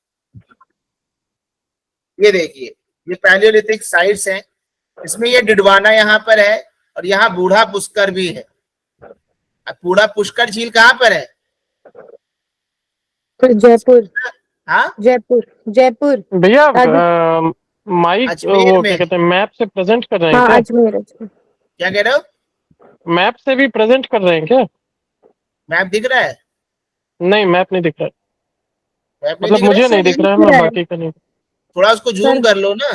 ये देखिए, ये पैलियोलिथिक साइट्स हैं, इसमें ये डिडवाना यहाँ पर है, और यहाँ बूढ़ा पुष्कर भी है। अब बूढ़ा पुष्कर झील कहाँ पर है? जयपुर। हाँ, जयपुर, जयपुर। भैया राजू- माइक अजमेर वो में। क्या कहते हैं, मैप से प्रेजेंट कर रहे हैं हाँ, क्या? अजमेर, अजमेर। क्या कह रहे हो? मैप से भी प्रेजेंट कर रहे हैं क्या? मैप दिख रहा है? नहीं, मैप नहीं दिख रहा है। मैप नहीं मतलब दिख रहा मुझे है? नहीं दिख रहा है, मैं बाकी का नहीं। थोड़ा उसको जूम सर- कर लो ना,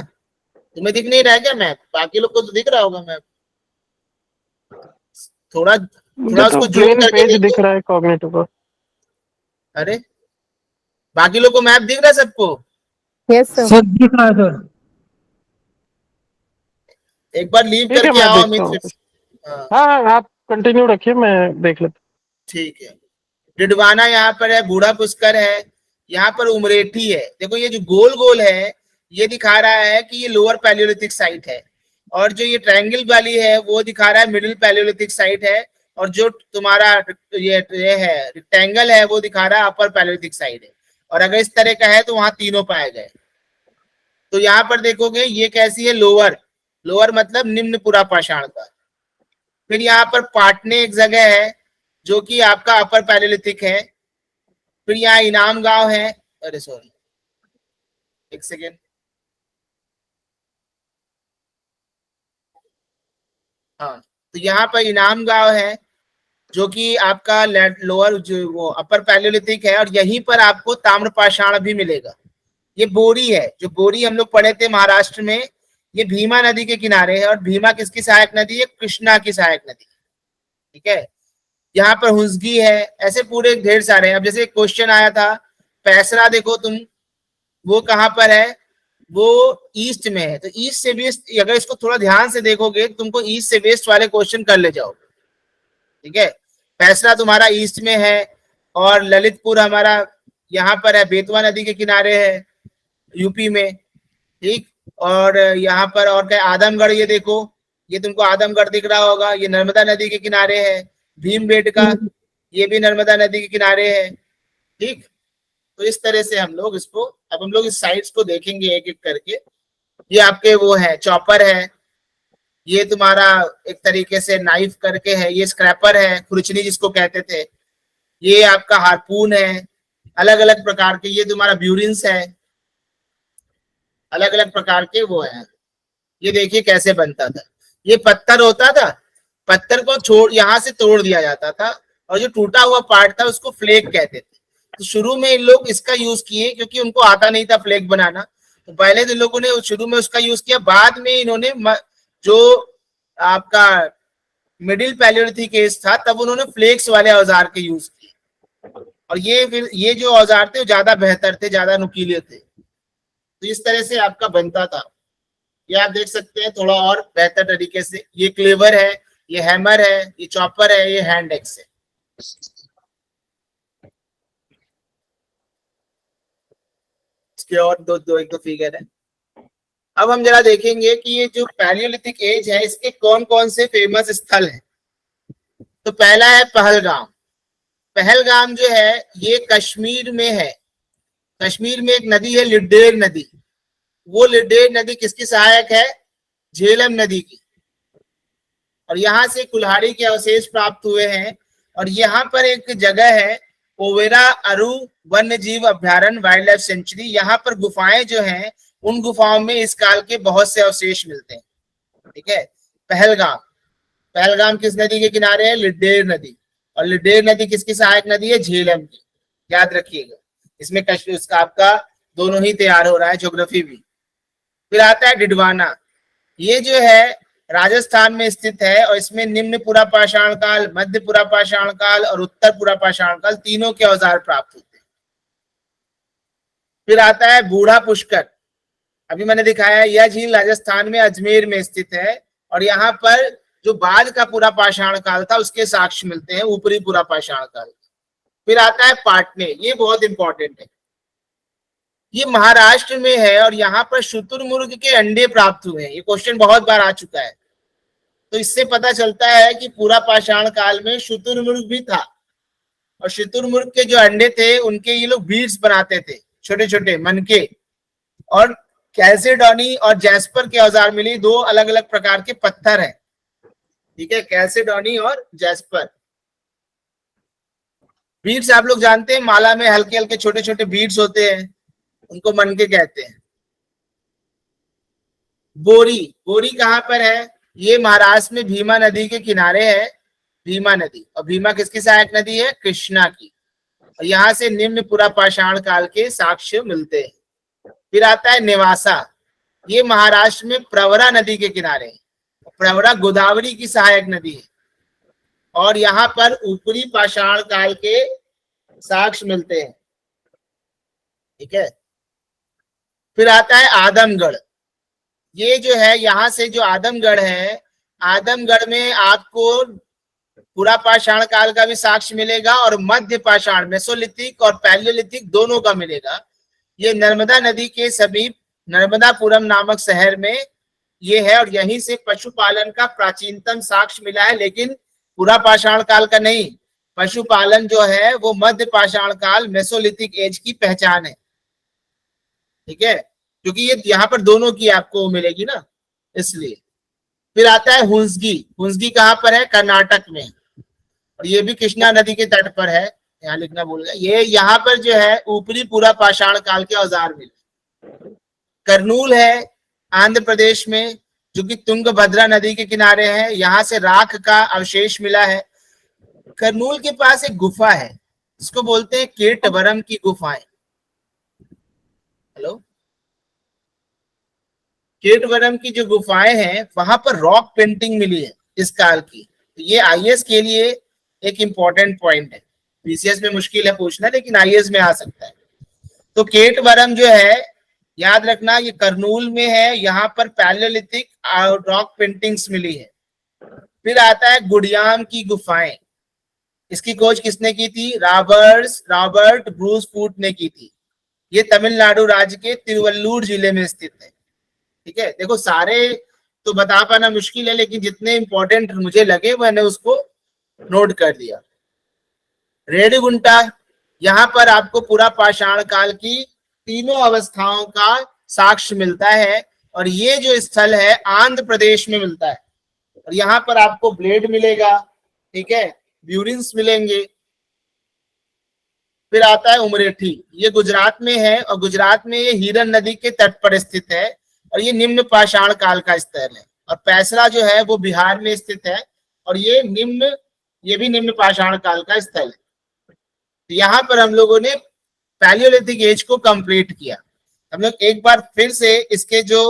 तुम्हें दिख नहीं रहा है क्या मैप? बाकी लोग को तो दिख रहा होगा मैप। थोड़ा मुझे उसको तो जूम प्लेन करके पेज दिख देखो। रहा है कॉग्निटिव का। अरे, बाकी लोग को मैप दिख रहा है सबको? Yes sir. सर दिख रहा है सर। एक बार लीव ठीक है, करके मैं आओ देखता अमित। हूँ। हाँ, हाँ, आप कंटिन्यू रखिए, मैं देख लेता ठीक है। डिडवाना यहाँ पर है, बूढ़ा पुष्कर है, यहाँ पर उमरेठी है। देखो ये जो गोल गोल है, ये दिखा रहा है कि ये लोअर पैलियोलिथिक साइट है, और जो ये ट्रायंगल वाली है वो दिखा रहा है मिडिल पैलियोलिथिक साइट है, और जो तुम्हारा ये है रेक्टेंगल है वो दिखा रहा है अपर पैलियोलिथिक साइट है। और अगर इस तरह का है तो वहां तीनों पाए गए। तो यहाँ पर देखोगे ये कैसी है, लोअर, लोअर मतलब निम्न पुरा पाषाण का। फिर यहाँ पर पाटने एक जगह है जो कि आपका अपर पैलियोलिथिक है। फिर यहाँ इनाम गांव है, अरे सॉरी एक सेकेंड, हाँ, तो यहाँ पर इनाम गांव है जो कि आपका लोअर जो वो अपर पैलियोलिथिक है, और यहीं पर आपको ताम्र पाषाण भी मिलेगा। ये बोरी है, जो बोरी हम लोग पढ़े थे महाराष्ट्र में, ये भीमा नदी के किनारे है, और भीमा किसकी सहायक नदी है? कृष्णा की सहायक नदी। ठीक है, यहाँ पर हुंसगी है, ऐसे पूरे ढेर सारे हैं। अब जैसे क्वेश्चन आया था पैसरा, देखो तुम, वो कहाँ पर है? वो ईस्ट में है। तो ईस्ट से वेस्ट, अगर इसको थोड़ा ध्यान से देखोगे तुमको ईस्ट से वेस्ट वाले क्वेश्चन कर ले जाओ। ठीक है, पैसरा तुम्हारा ईस्ट में है, और ललितपुर हमारा यहाँ पर है, बेतवा नदी के किनारे है यूपी में। ठीक, और यहाँ पर और क्या, आदमगढ़, ये देखो, ये तुमको आदमगढ़ दिख रहा होगा, ये नर्मदा नदी के किनारे है। भीमबेटका, ये भी नर्मदा नदी के किनारे है। ठीक, तो इस तरह से हम लोग इसको, अब हम लोग इस साइट्स को देखेंगे एक एक करके। ये आपके वो है, चॉपर है, ये तुम्हारा एक तरीके से नाइफ करके है, ये स्क्रैपर है, खुरचनी जिसको कहते थे, ये आपका हारपून है, अलग अलग प्रकार के, ये तुम्हारा ब्यूरिन्स है, अलग अलग प्रकार के वो है। ये देखिए कैसे बनता था, ये पत्थर होता था, पत्थर को छोड़ यहाँ से तोड़ दिया जाता था, और जो टूटा हुआ पार्ट था उसको फ्लेक कहते थे। तो शुरू में इन लोग इसका यूज किए क्योंकि उनको आता नहीं था फ्लैग बनाना, तो पहले तो लोगों ने शुरू में उसका यूज किया, बाद में इन्होंने जो आपका मिडिल पैलियोलिथिक एज था तब उन्होंने फ्लेक्स वाले औजार के यूज किए, और ये जो औजार थे वो ज्यादा बेहतर थे, ज्यादा नुकीले थे। तो इस तरह से आपका बनता था। ये आप देख सकते हैं थोड़ा और बेहतर तरीके से, ये क्लेवर है, ये हैमर है, ये चॉपर है, ये हैंड एक्स है। इसके और एक दो फिगर है। अब हम जरा देखेंगे कि ये जो पैलियोलिथिक एज है इसके कौन कौन से फेमस स्थल हैं। तो पहला है पहलगाम। पहलगाम जो है ये कश्मीर में है। कश्मीर में एक नदी है लिड्डेर नदी। वो लिड्डेर नदी किसकी सहायक है? झेलम नदी की। और यहाँ से कुल्हाड़ी के अवशेष प्राप्त हुए हैं। और यहाँ पर एक जगह है ओवेरा अरु वन्य जीव अभ्यारण्य वाइल्ड लाइफ सेंचुरी। यहाँ पर गुफाएं जो हैं उन गुफाओं में इस काल के बहुत से अवशेष मिलते हैं। ठीक है। पहलगाम, पहलगाम किस नदी के किनारे है? लिड्डेर नदी। और लिड्डेर नदी किसकी सहायक नदी है? झेलम की। याद रखिएगा, इसमें कश्मीर उसका आपका दोनों ही तैयार हो रहा है, ज्योग्राफी भी। फिर आता है डिडवाना। ये जो है राजस्थान में स्थित है और इसमें निम्न पुरा पाषाण काल, मध्य पुरा पाषाण काल और उत्तर पुरा पाषाण काल तीनों के औजार प्राप्त होते हैं। फिर आता है बूढ़ा पुष्कर। अभी मैंने दिखाया यह झील राजस्थान में अजमेर में स्थित है और यहाँ पर जो बाद का पूरा पाषाण काल था उसके साक्ष्य मिलते हैं, ऊपरी पूरा पाषाण काल। फिर आता है पाटने। ये बहुत इंपॉर्टेंट है, ये महाराष्ट्र में है और यहाँ पर शुतुरमुर्ग के अंडे प्राप्त हुए हैं। ये क्वेश्चन बहुत बार आ चुका है। तो इससे पता चलता है कि पूरा पाषाण काल में शुतुरमुर्ग भी था और शुतुरमुर्ग के जो अंडे थे उनके ये लोग बीड्स बनाते थे, छोटे छोटे मनके। और कैल्सेडोनी और जैस्पर के औजार मिले, दो अलग अलग प्रकार के पत्थर हैं। ठीक है, कैल्सेडोनी और जैस्पर। बीड्स आप लोग जानते हैं, माला में हल्के हल्के छोटे छोटे बीड्स होते हैं, उनको मनके कहते हैं। बोरी, बोरी कहाँ पर है? ये महाराष्ट्र में भीमा नदी के किनारे है, भीमा नदी। और भीमा किसकी सहायक नदी है? कृष्णा की। और यहाँ से निम्न पुरा पाषाण काल के साक्ष्य मिलते हैं। फिर आता है नेवासा। ये महाराष्ट्र में प्रवरा नदी के किनारे है। प्रवरा गोदावरी की सहायक नदी है और यहाँ पर ऊपरी पाषाण काल के साक्ष्य मिलते हैं। ठीक है। फिर आता है आदमगढ़। ये जो है यहाँ से जो आदमगढ़ है, आदमगढ़ में आपको पूरा पाषाण काल का भी साक्ष्य मिलेगा और मध्य पाषाण मेसोलिथिक और पैलियोलिथिक दोनों का मिलेगा। ये नर्मदा नदी के समीप नर्मदापुरम नामक शहर में ये है और यहीं से पशुपालन का प्राचीनतम साक्ष्य मिला है, लेकिन पूरा पाषाण काल का नहीं। पशुपालन जो है वो मध्य पाषाण काल मेसोलिथिक एज की पहचान है। ठीक है, क्योंकि ये यहाँ पर दोनों की आपको मिलेगी ना, इसलिए। फिर आता है हुंसगी। हुंसगी कहाँ पर है? कर्नाटक में। और ये भी कृष्णा नदी के तट पर है, यहाँ लिखना भूल गया। ये यहाँ पर जो है ऊपरी पूरा पाषाण काल के औजार मिले। करनूल है आंध्र प्रदेश में, जो कि तुंगभद्रा नदी के किनारे है। यहाँ से राख का अवशेष मिला है। करनूल के पास एक गुफा है जिसको बोलते हैं केटवरम की गुफाएं। हेलो, केटवरम की जो गुफाएं हैं वहां पर रॉक पेंटिंग मिली है इस काल की। तो ये आईएएस के लिए एक इंपॉर्टेंट पॉइंट है। बीसीएस में मुश्किल है पूछना, लेकिन आईएएस में आ सकता है। तो केटवरम जो है याद रखना, ये करनूल में है। यहाँ पर पैलियोलिथिक रॉक पेंटिंग्स मिली है। फिर आता है गुड़ियाम की गुफाएं। इसकी खोज किसने की थी? रॉबर्ट ब्रूस फूट ने की थी। ये तमिलनाडु राज्य के तिरुवल्लुर जिले में स्थित है। ठीक है, देखो सारे तो बता पाना मुश्किल है, लेकिन जितने इंपॉर्टेंट मुझे लगे मैंने उसको नोट कर दिया। रेडीगुंटा, यहाँ पर आपको पूरा पाषाण काल की तीनों अवस्थाओं का साक्ष्य मिलता है और ये जो स्थल है आंध्र प्रदेश में मिलता है। और यहाँ पर आपको ब्लेड मिलेगा, ठीक है, ब्यूरिन्स मिलेंगे। फिर आता है उमरेठी। ये गुजरात में है और गुजरात में ये हीरन नदी के तट पर स्थित है और ये निम्न पाषाण काल का स्थल है। और पैसरा जो है वो बिहार में स्थित है और ये भी निम्न पाषाण काल का स्थल है। यहाँ पर हम लोगों ने पैलियोलिथिक एज को कंप्लीट किया। हम लोग एक बार फिर से इसके जो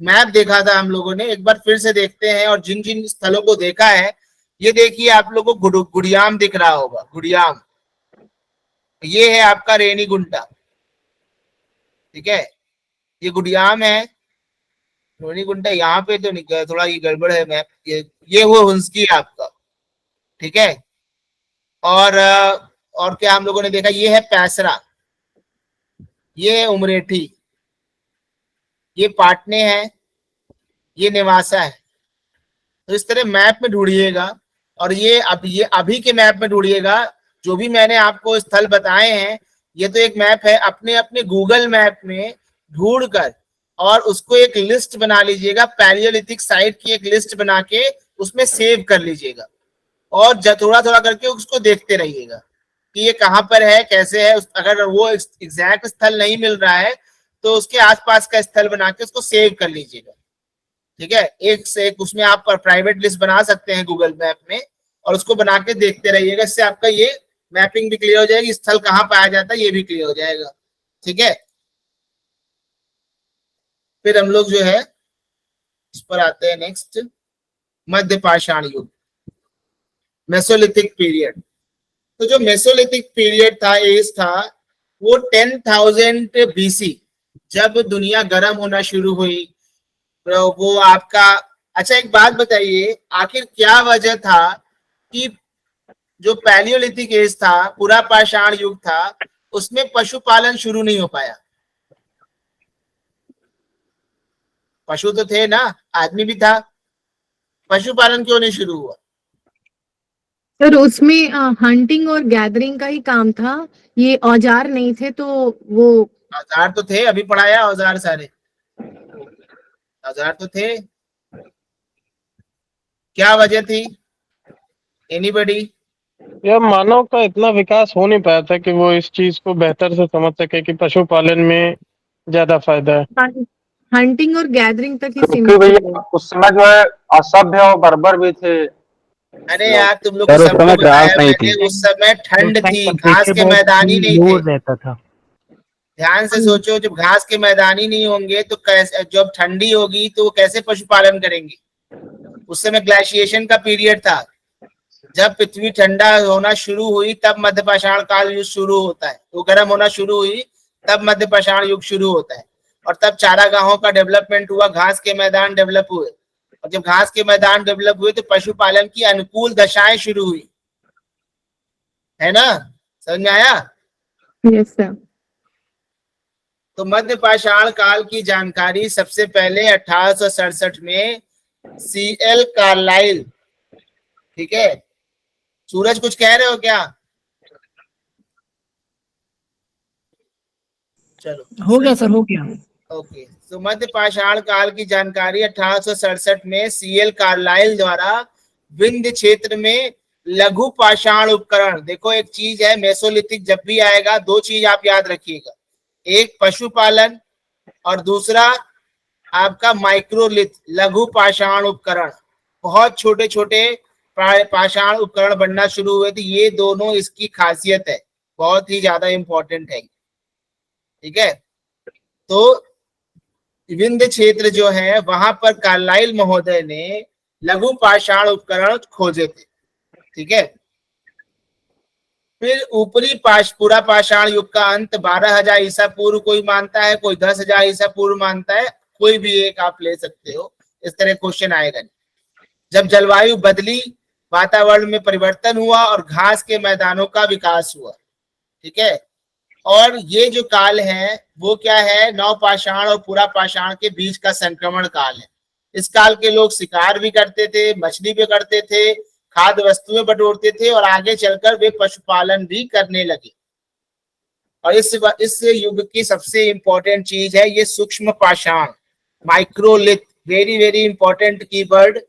मैप देखा था हम लोगों ने, एक बार फिर से देखते हैं। और जिन जिन स्थलों को देखा है, ये देखिए आप लोगों को गुड़ियाम दिख रहा होगा, गुड़ियाम। ये है आपका रेनीगुंटा, ठीक है, ये गुड़ियाम है। रेनीगुंटा यहाँ पे तो नहीं, थोड़ा ये गड़बड़ है मैप। ये वो हुंसकी है आपका, ठीक है। और क्या हम लोगों ने देखा, ये है पैसरा, ये है उमरेठी, ये पाटने है, ये नेवासा है। तो इस तरह मैप में ढूंढिएगा। और ये अभी के मैप में ढूंढिएगा। जो भी मैंने आपको स्थल बताए हैं, ये तो एक मैप है, अपने अपने गूगल मैप में ढूंढकर और उसको एक लिस्ट बना लीजिएगा, पैलियोलिथिक साइट की एक लिस्ट बना के उसमें सेव कर लीजिएगा। और थोड़ा थोड़ा करके उसको देखते रहिएगा कि ये कहाँ पर है, कैसे है। अगर वो एग्जैक्ट स्थल नहीं मिल रहा है तो उसके आसपास का स्थल बना के उसको सेव कर लीजिएगा, ठीक है। एक से एक उसमें आप प्राइवेट लिस्ट बना सकते हैं गूगल मैप में, और उसको बना के देखते रहिएगा। इससे आपका ये मैपिंग भी क्लियर हो जाएगी, स्थल कहाँ पाया जाता है ये भी क्लियर हो जाएगा, ठीक है। फिर हम लोग जो है इस पर आते हैं नेक्स्ट, मध्य पाषाण युग, मेसोलिथिक पीरियड। तो जो मेसोलिथिक पीरियड था, एज था, वो 10,000 BC, जब दुनिया गर्म होना शुरू हुई। तो वो आपका, अच्छा एक बात बताइए, आखिर क्या वजह था कि जो पैलियोलिथिक एज था, पूरा पाषाण युग था, उसमें पशुपालन शुरू नहीं हो पाया? पशु तो थे ना, आदमी भी था, पशुपालन क्यों नहीं शुरू हुआ? सर उसमें हंटिंग और गैदरिंग का ही काम था, ये औजार नहीं थे। तो वो औजार तो थे, अभी पढ़ाया औजार, सारे औजार तो थे। क्या वजह थी? एनीबडी? यार मानव का इतना विकास हो नहीं पाया था कि वो इस चीज को बेहतर से समझ सके कि पशुपालन में ज्यादा फायदा है। हंटिंग और गैदरिंग तक ही क्योंकि सीमित थे भैया लोग। उस समय जो है असभ्य और बर्बर भी थे अरे लोग। यार तुम लोग को सर उस सबको समय बताया घास नहीं मैंने, थी, उस समय ठंड उस टाइम थी, घास टेम्परेचर के बहुत मैदान ही नहीं थे। लो रहता था। ध्यान से सोचो, जब घास के मैदान ही नहीं होंगे तो कैसे, जब ठंडी होगी तो वो कैसे पशुपालन करेंगे? उस समय ग्लेशिएशन का पीरियड था, जब पृथ्वी ठंडा होना शुरू हुई तब मध्य पाषाण काल युग शुरू होता है। वो गर्म होना शुरू हुई तब मध्य पाषाण युग शुरू होता है। और तब चारागाहों का डेवलपमेंट हुआ, घास के मैदान डेवलप हुए, और जब घास के मैदान डेवलप हुए तो पशुपालन की अनुकूल दशाएं शुरू हुई, है ना? समझ में आया? Yes sir. तो मध्य पाषाण काल की जानकारी सबसे पहले 1867 में CL कार्लाइल, ठीक है। सूरज कुछ कह रहे हो क्या? चलो हो गया सर, हो गया। ओके। तो मध्य पाषाण काल की जानकारी 1867 में CL कार्लाइल द्वारा विंध्य क्षेत्र में लघु पाषाण उपकरण। देखो एक चीज है, मेसोलिथिक जब भी आएगा दो चीज आप याद रखिएगा, एक पशुपालन और दूसरा आपका माइक्रोलिथ, लघु पाषाण उपकरण। बहुत छोटे छोटे पाषाण उपकरण बनना शुरू हुए थे। ये दोनों इसकी खासियत है, बहुत ही ज्यादा इंपॉर्टेंट है, ठीक है। तो विंध्य क्षेत्र जो है वहां पर कार्लाइल महोदय ने लघु पाषाण उपकरण खोजे थे, ठीक है। फिर ऊपरी पूरा पाषाण युग का अंत 12,000 ईसा पूर्व कोई मानता है, कोई 10,000 ईसा पूर्व मानता है, कोई भी एक आप ले सकते हो। इस तरह क्वेश्चन आएगा। जब जलवायु बदली, वातावरण में परिवर्तन हुआ और घास के मैदानों का विकास हुआ, ठीक है। और ये जो काल है वो क्या है, नव पाषाण और पूरा पाषाण के बीच का संक्रमण काल है। इस काल के लोग शिकार भी करते थे, मछली भी करते थे, खाद्य वस्तुएं बटोरते थे, और आगे चलकर वे पशुपालन भी करने लगे। और इस युग की सबसे इंपॉर्टेंट चीज है ये सूक्ष्म पाषाण, microlith, very very important keyword.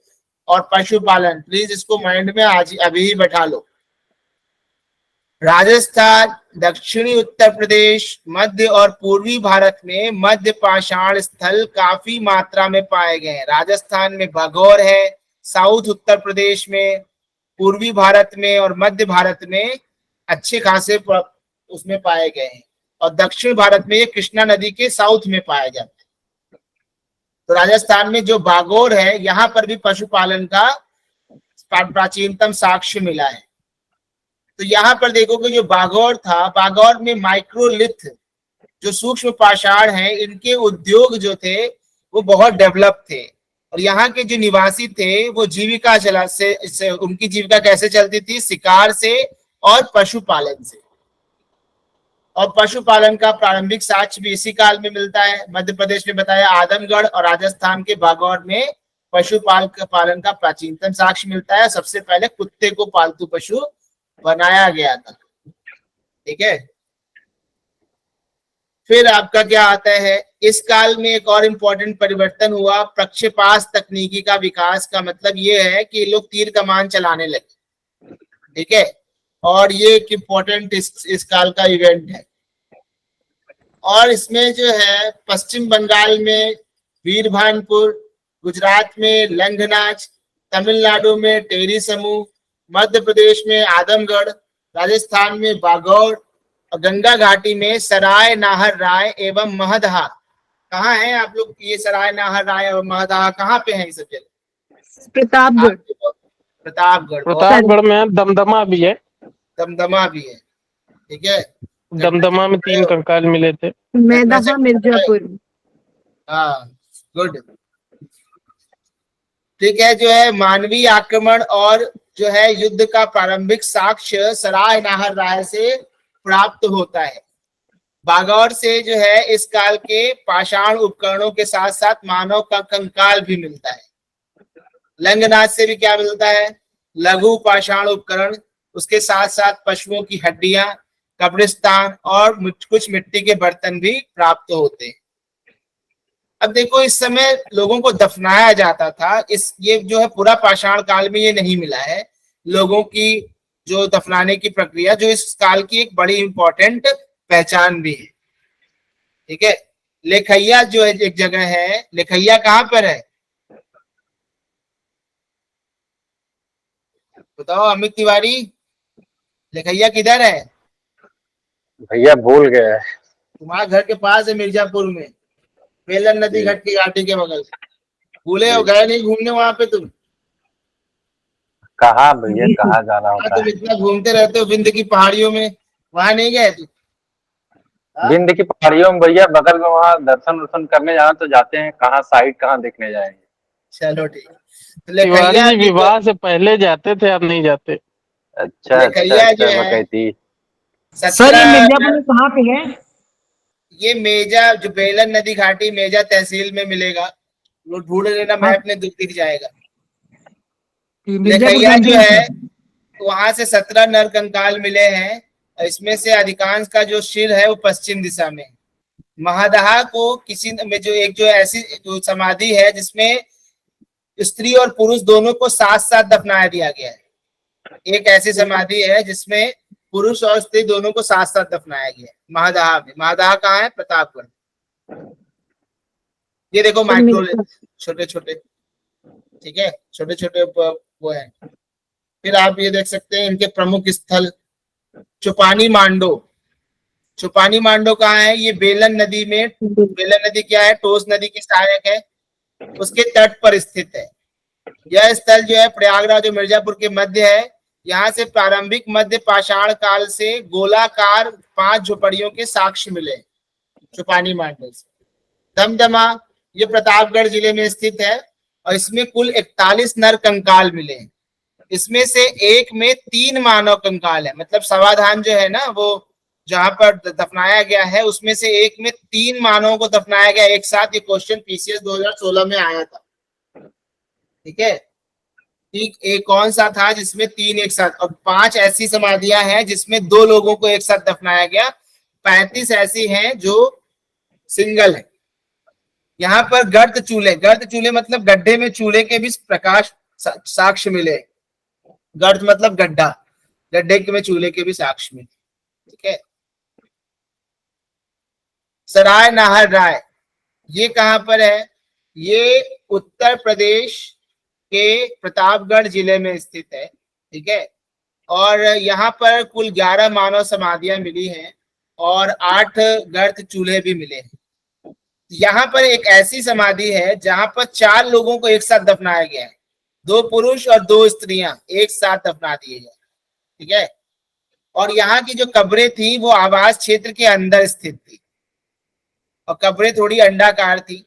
और पशुपालन, प्लीज इसको माइंड में आज अभी ही बैठा लो। राजस्थान, दक्षिणी उत्तर प्रदेश, मध्य और पूर्वी भारत में मध्य पाषाण स्थल काफी मात्रा में पाए गए हैं। राजस्थान में भगौर है, साउथ उत्तर प्रदेश में, पूर्वी भारत में और मध्य भारत में अच्छे खासे उसमें पाए गए हैं, और दक्षिण भारत में ये कृष्णा नदी के साउथ में पाए जाते हैं। तो राजस्थान में जो बागोर है, यहाँ पर भी पशुपालन का प्राचीनतम साक्ष्य मिला है। तो यहाँ पर देखोगे जो बागौर था, बागौर में माइक्रोलिथ जो सूक्ष्म पाषाण है, इनके उद्योग जो थे वो बहुत डेवलप थे, और यहाँ के जो निवासी थे वो जीविका से उनकी जीविका कैसे चलती थी, शिकार से और पशुपालन से। और पशुपालन का प्रारंभिक साक्ष्य भी इसी काल में मिलता है। मध्य प्रदेश में बताया आदमगढ़ और राजस्थान के बागौर में पालन का प्राचीनतम साक्ष्य मिलता है। सबसे पहले कुत्ते को पालतू पशु बनाया गया था। ठीक है, फिर आपका क्या आता है, इस काल में एक और इम्पोर्टेंट परिवर्तन हुआ, प्रक्षेपास्त्र तकनीकी का विकास। का मतलब ये है कि लोग तीर कमान चलाने लगे। ठीक है, और ये एक इम्पोर्टेंट इस काल का इवेंट है। और इसमें जो है पश्चिम बंगाल में वीरभानपुर, गुजरात में लंघनाच, तमिलनाडु में टेरी समूह, मध्य प्रदेश में आदमगढ़, राजस्थान में बागौर, और गंगा घाटी में सराय नाहर राय एवं महदहा। कहाँ है आप लोग ये सराय नाहर राय एवं महदहा, कहाँ पे है ये सब जगह? प्रतापगढ़। प्रतापगढ़। प्रतापगढ़ में दमदमा भी है। दमदमा भी है। ठीक है, दमदमा में 3 कंकाल मिले थे। मैदाहा मिर्जापुर। हाँ, गुड। ठीक है, जो है मानवीय आक्रमण और जो है युद्ध का प्रारंभिक साक्ष्य सराय नाहर राय से प्राप्त होता है। बागौर से जो है इस काल के पाषाण उपकरणों के साथ साथ मानव का कंकाल भी मिलता है। लंघनाथ से भी क्या मिलता है, लघु पाषाण उपकरण, उसके साथ साथ पशुओं की हड्डियां, कब्रिस्तान और कुछ मिट्टी के बर्तन भी प्राप्त होते हैं। अब देखो, इस समय लोगों को दफनाया जाता था। ये जो है पूरा पाषाण काल में ये नहीं मिला है। लोगों की जो दफनाने की प्रक्रिया, जो इस काल की एक बड़ी इंपॉर्टेंट पहचान भी है। ठीक है, लेखैया जो है एक जगह है, लेखैया कहाँ पर है बताओ अमित तिवारी, लेखैया किधर है? भैया भूल गए। तुम्हारे घर के पास है, मिर्जापुर में, बेलन नदी घाट की घाटी के बगल। भूले हो, गए नहीं घूमने वहां पे तुम? कहाँ भैया, कहाँ जाना होता तुम है? इतना घूमते रहते हो विंध्य की पहाड़ियों में, वहां नहीं गए तुम? विंध्य की पहाड़ियों में भैया बगल में, वहाँ दर्शन वर्शन करने जाना तो जाते हैं, कहाँ साइड कहाँ देखने जाएंगे। चलो ठीक। तो तिवारी लेखैया जी विवाह से पहले जाते थे, अब नहीं जाते। अच्छा लेखैया जो अच्छा, है बकैती। सर ये मिर्जापुर में कहाँ पे है? ये मेजा जो बेलन नदी घाटी मेजा तहसील में मिलेगा, वो ढूंढ लेना, मैप में दिख जाएगा। मिर्जापुर लेखैया जो है का वहां से 17 नर कंकाल मिले हैं, और इसमें से अधिकांश का जो सिर है वो पश्चिम दिशा में। महादहा को किसी में जो ऐसी जो समाधि है जिसमें स्त्री और पुरुष दोनों को साथ साथ दफनाया दिया गया है। एक ऐसी समाधि है जिसमें पुरुष और स्त्री दोनों को साथ साथ दफनाया गया है महादहा में। महादहा कहाँ है? प्रतापगढ़। ये देखो माइक्रो छोटे छोटे, ठीक है, छोटे छोटे वो है। फिर आप ये देख सकते हैं इनके प्रमुख स्थल, चुपानी मांडो। चुपानी मांडो कहाँ है? ये बेलन नदी में, बेलन नदी क्या है? टोस नदी की सहायक है, उसके तट पर स्थित है। यह स्थल जो है प्रयागराज और मिर्जापुर के मध्य है। यहाँ से प्रारंभिक मध्य पाषाण काल से गोलाकार 5 झोपड़ियों के साक्ष्य मिले चुपानी मांडो से। दमदमा ये प्रतापगढ़ जिले में स्थित है, और इसमें कुल 41 नर कंकाल मिले हैं। इसमें से एक में 3 मानव कंकाल है, मतलब समाधान जो है ना वो जहां पर दफनाया गया है, उसमें से एक में 3 मानवों को दफनाया गया एक साथ। ये क्वेश्चन पीसीएस 2016 में आया था। ठीक है, ठीक, एक कौन सा था जिसमें 3 एक साथ? और 5 ऐसी समाधियां हैं जिसमें 2 लोगों को एक साथ दफनाया गया। 35 ऐसी हैं जो सिंगल है। यहाँ पर गर्त चूल्हे मतलब गड्ढे में चूल्हे के भी प्रकाश साक्ष्य मिले। गर्त मतलब गड्ढा, गड्ढे में चूल्हे के भी साक्ष्य मिले। ठीक है, सराय नाहर राय ये कहां पर है? ये उत्तर प्रदेश के प्रतापगढ़ जिले में स्थित है। ठीक है, और यहाँ पर कुल 11 मानव समाधियां मिली हैं और 8 गर्त चूल्हे भी मिले हैं। यहाँ पर एक ऐसी समाधि है जहां पर 4 लोगों को एक साथ दफनाया गया है, 2 पुरुष और 2 स्त्रियां एक साथ दफना दिए गए। ठीक है। और यहाँ की जो कब्रें थी वो आवास क्षेत्र के अंदर स्थित थी और कब्रें थोड़ी अंडाकार थी।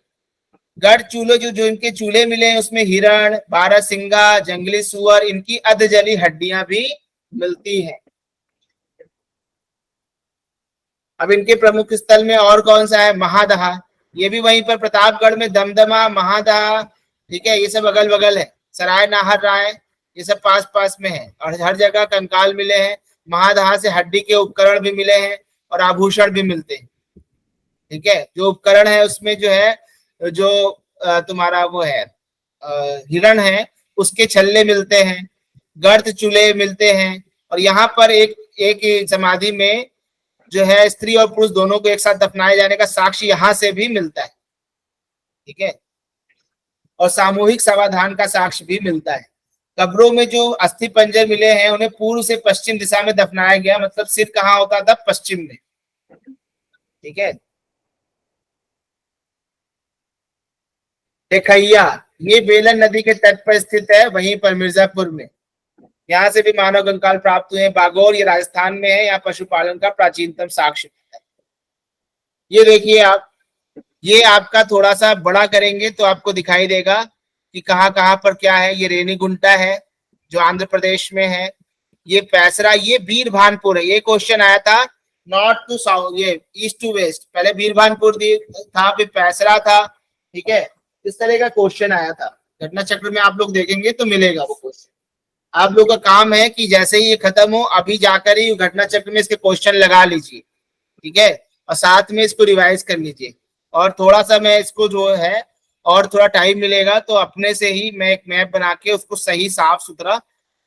गर्त चूल्हे जो इनके चूल्हे मिले हैं उसमें हिरण, बारहसिंगा, जंगली सुअर, इनकी अधजली हड्डियां भी मिलती हैं। अब इनके प्रमुख स्थल में और कौन सा है? महादहा, ये भी वहीं पर प्रतापगढ़ में दमदमा, महादहा, ठीक है, ये सब अगल बगल है। सराय नाहर राय, ये सब पास पास में है और हर जगह कंकाल मिले हैं। महादहा से हड्डी के उपकरण भी मिले हैं और आभूषण भी मिलते हैं। ठीक है, जो उपकरण है उसमें जो है जो तुम्हारा वो है हिरण है उसके छल्ले मिलते हैं, गर्त चूल्हे मिलते हैं और यहाँ पर एक समाधि में जो है स्त्री और पुरुष दोनों को एक साथ दफनाए जाने का साक्ष्य यहाँ से भी मिलता है। ठीक है, और सामूहिक समाधान का साक्ष्य भी मिलता है। कब्रों में जो अस्थि पंजर मिले हैं उन्हें पूर्व से पश्चिम दिशा में दफनाया गया, मतलब सिर कहाँ होता था? पश्चिम में। ठीक है, देखैया, ये बेलन नदी के तट पर स्थित है, वहीं पर मिर्जापुर में। यहाँ से भी मानव कंकाल प्राप्त हुए हैं। बागौर, ये राजस्थान में है, यहाँ पशुपालन का प्राचीनतम साक्ष्य है। ये देखिए आप, ये आपका थोड़ा सा बड़ा करेंगे तो आपको दिखाई देगा कि कहाँ कहाँ पर क्या है। ये रेनीगुंटा है जो आंध्र प्रदेश में है, ये पैसरा, ये बीरभानपुर है। ये क्वेश्चन आया था नॉर्थ टू साउथ, ये ईस्ट टू वेस्ट, पहले बीरभानपुर था फिर पैसरा था। ठीक है, इस तरह का क्वेश्चन आया था। घटना चक्र में आप लोग देखेंगे तो मिलेगा वो क्वेश्चन। आप लोग का काम है कि जैसे ही ये खत्म हो अभी जाकर ही घटना चक्र में इसके क्वेश्चन लगा लीजिए। ठीक है, और साथ में इसको रिवाइज कर लीजिए। और थोड़ा सा मैं इसको जो है और थोड़ा टाइम मिलेगा तो अपने से ही मैं एक मैप बना के उसको सही साफ सुथरा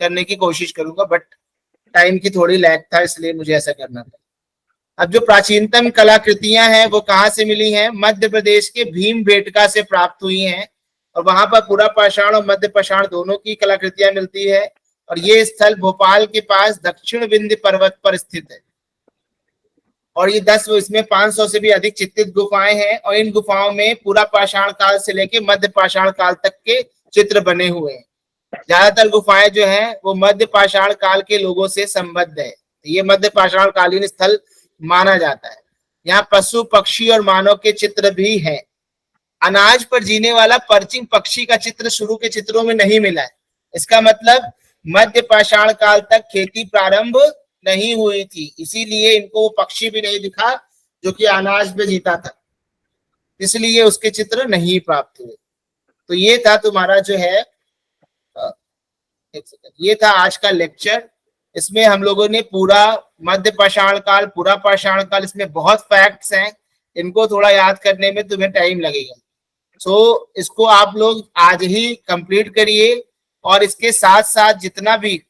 करने की कोशिश करूंगा, बट टाइम की थोड़ी लैग था इसलिए मुझे ऐसा करना था। अब जो प्राचीनतम कलाकृतियां हैं वो कहाँ से मिली हैं? मध्य प्रदेश के भीमबेटका से प्राप्त हुई हैं और वहां पर पूरा पाषाण और मध्य पाषाण दोनों की कलाकृतियां मिलती है। और ये स्थल भोपाल के पास दक्षिण विंध्य पर्वत पर स्थित है और ये 10 इसमें 500 से भी अधिक चित्रित गुफाएं हैं और इन गुफाओं में पूरा पाषाण काल से लेकर मध्य पाषाण काल तक के चित्र बने हुए हैं। ज्यादातर गुफाएं जो हैं वो मध्य पाषाण काल के लोगों से संबद्ध है। ये मध्य पाषाण कालीन स्थल माना जाता है। यहाँ पशु, पक्षी और मानव के चित्र भी हैं। अनाज पर जीने वाला पर्चिंग पक्षी का चित्र शुरू के चित्रों में नहीं मिला है। इसका मतलब मध्य पाषाण काल तक खेती प्रारंभ नहीं हुई थी, इसीलिए इनको वो पक्षी भी नहीं दिखा जो कि अनाज पे जीता था, इसलिए उसके चित्र नहीं प्राप्त हुए। तो ये था तुम्हारा जो है ये था आज का लेक्चर। इसमें हम लोगों ने पूरा मध्य पाषाण काल, पूरा पाषाण काल, इसमें बहुत फैक्ट्स हैं, इनको थोड़ा याद करने में तुम्हें टाइम लगेगा। सो इसको आप लोग आज ही कंप्लीट करिए और इसके साथ साथ जितना भी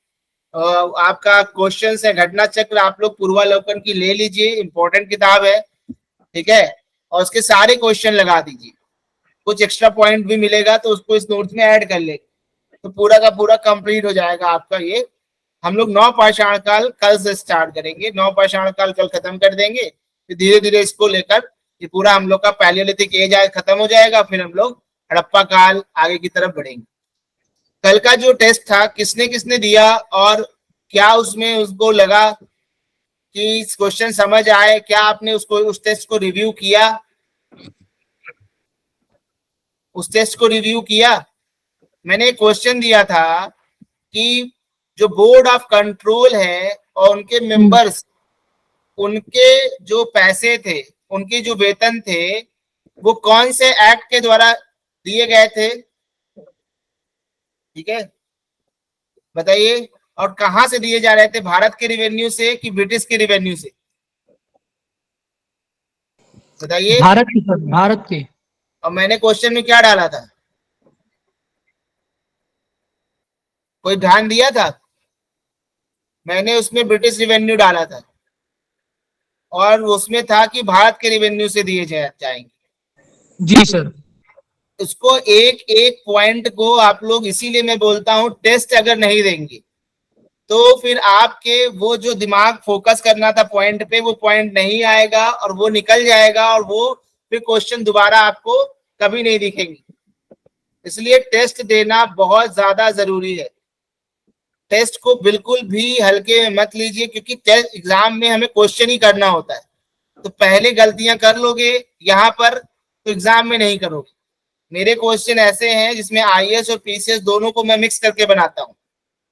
आपका क्वेश्चंस है घटना चक्र आप लोग पूर्वालोकन की ले लीजिए, इंपॉर्टेंट किताब है। ठीक है, और उसके सारे क्वेश्चन लगा दीजिए। कुछ एक्स्ट्रा पॉइंट भी मिलेगा तो उसको इस नोट्स में ऐड कर ले, तो पूरा का पूरा कंप्लीट हो जाएगा आपका ये। हम लोग 9 पाषाण काल कल से स्टार्ट करेंगे, 9 पाषाण काल कल खत्म कर देंगे, फिर धीरे धीरे इसको लेकर ये पूरा हम लोग का पैलियोलिथिक एज खत्म हो जाएगा, फिर हम लोग हड़प्पा काल आगे की तरफ बढ़ेंगे। कल का जो टेस्ट था किसने किसने दिया और क्या उसमें उसको लगा कि क्वेश्चन समझ आए? क्या आपने उसको उस टेस्ट को रिव्यू किया? उस टेस्ट को रिव्यू किया? मैंने एक क्वेश्चन दिया था कि जो बोर्ड ऑफ कंट्रोल है और उनके मेंबर्स, उनके जो पैसे थे, उनके जो वेतन थे, वो कौन से एक्ट के द्वारा दिए गए थे? ठीक है, बताइए। और कहां से दिए जा रहे थे? भारत के रिवेन्यू से कि ब्रिटिश के रिवेन्यू से? बताइए। भारत की सर, भारत की। और मैंने क्वेश्चन में क्या डाला था? कोई ध्यान दिया था? मैंने उसमें ब्रिटिश रिवेन्यू डाला था और उसमें था कि भारत के रिवेन्यू से दिए जाएंगे। जी सर। उसको एक एक पॉइंट को आप लोग, इसीलिए मैं बोलता हूं टेस्ट अगर नहीं देंगे तो फिर आपके वो जो दिमाग फोकस करना था पॉइंट पे, वो पॉइंट नहीं आएगा और वो निकल जाएगा, और वो फिर क्वेश्चन दोबारा आपको कभी नहीं दिखेंगे। इसलिए टेस्ट देना बहुत ज्यादा जरूरी है। टेस्ट को बिल्कुल भी हल्के में मत लीजिए, क्योंकि टेस्ट एग्जाम में हमें क्वेश्चन ही करना होता है। तो पहले गलतियां कर लोगे यहाँ पर, तो एग्जाम में नहीं करोगे। मेरे क्वेश्चन ऐसे हैं जिसमें आईएएस और पीसीएस दोनों को मैं मिक्स करके बनाता हूँ,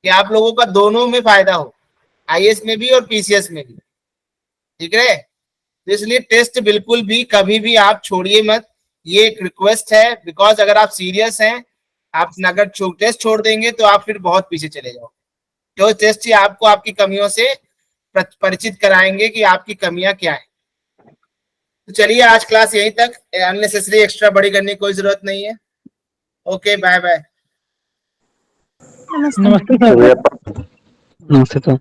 कि आप लोगों का दोनों में फायदा हो, आईएएस में भी और पीसीएस में भी। ठीक है, तो इसलिए टेस्ट बिल्कुल भी कभी भी आप छोड़िए मत, ये एक रिक्वेस्ट है। बिकॉज अगर आप सीरियस हैं, आप अगर टेस्ट छोड़ देंगे तो आप फिर बहुत पीछे चले जाओगे। तो टेस्ट ही आपको आपकी कमियों से परिचित कराएंगे कि आपकी कमियां क्या है। तो चलिए आज क्लास यहीं तक, अननेसेसरी एक्स्ट्रा बड़ी करने की कोई जरूरत नहीं है। Okay, bye bye. नमस्ते सर। शुक्रिया। नमस्ते सर।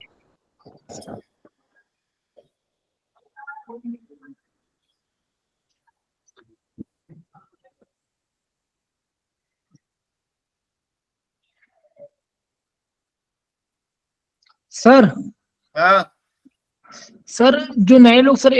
सर हाँ सर जो नए लोग सर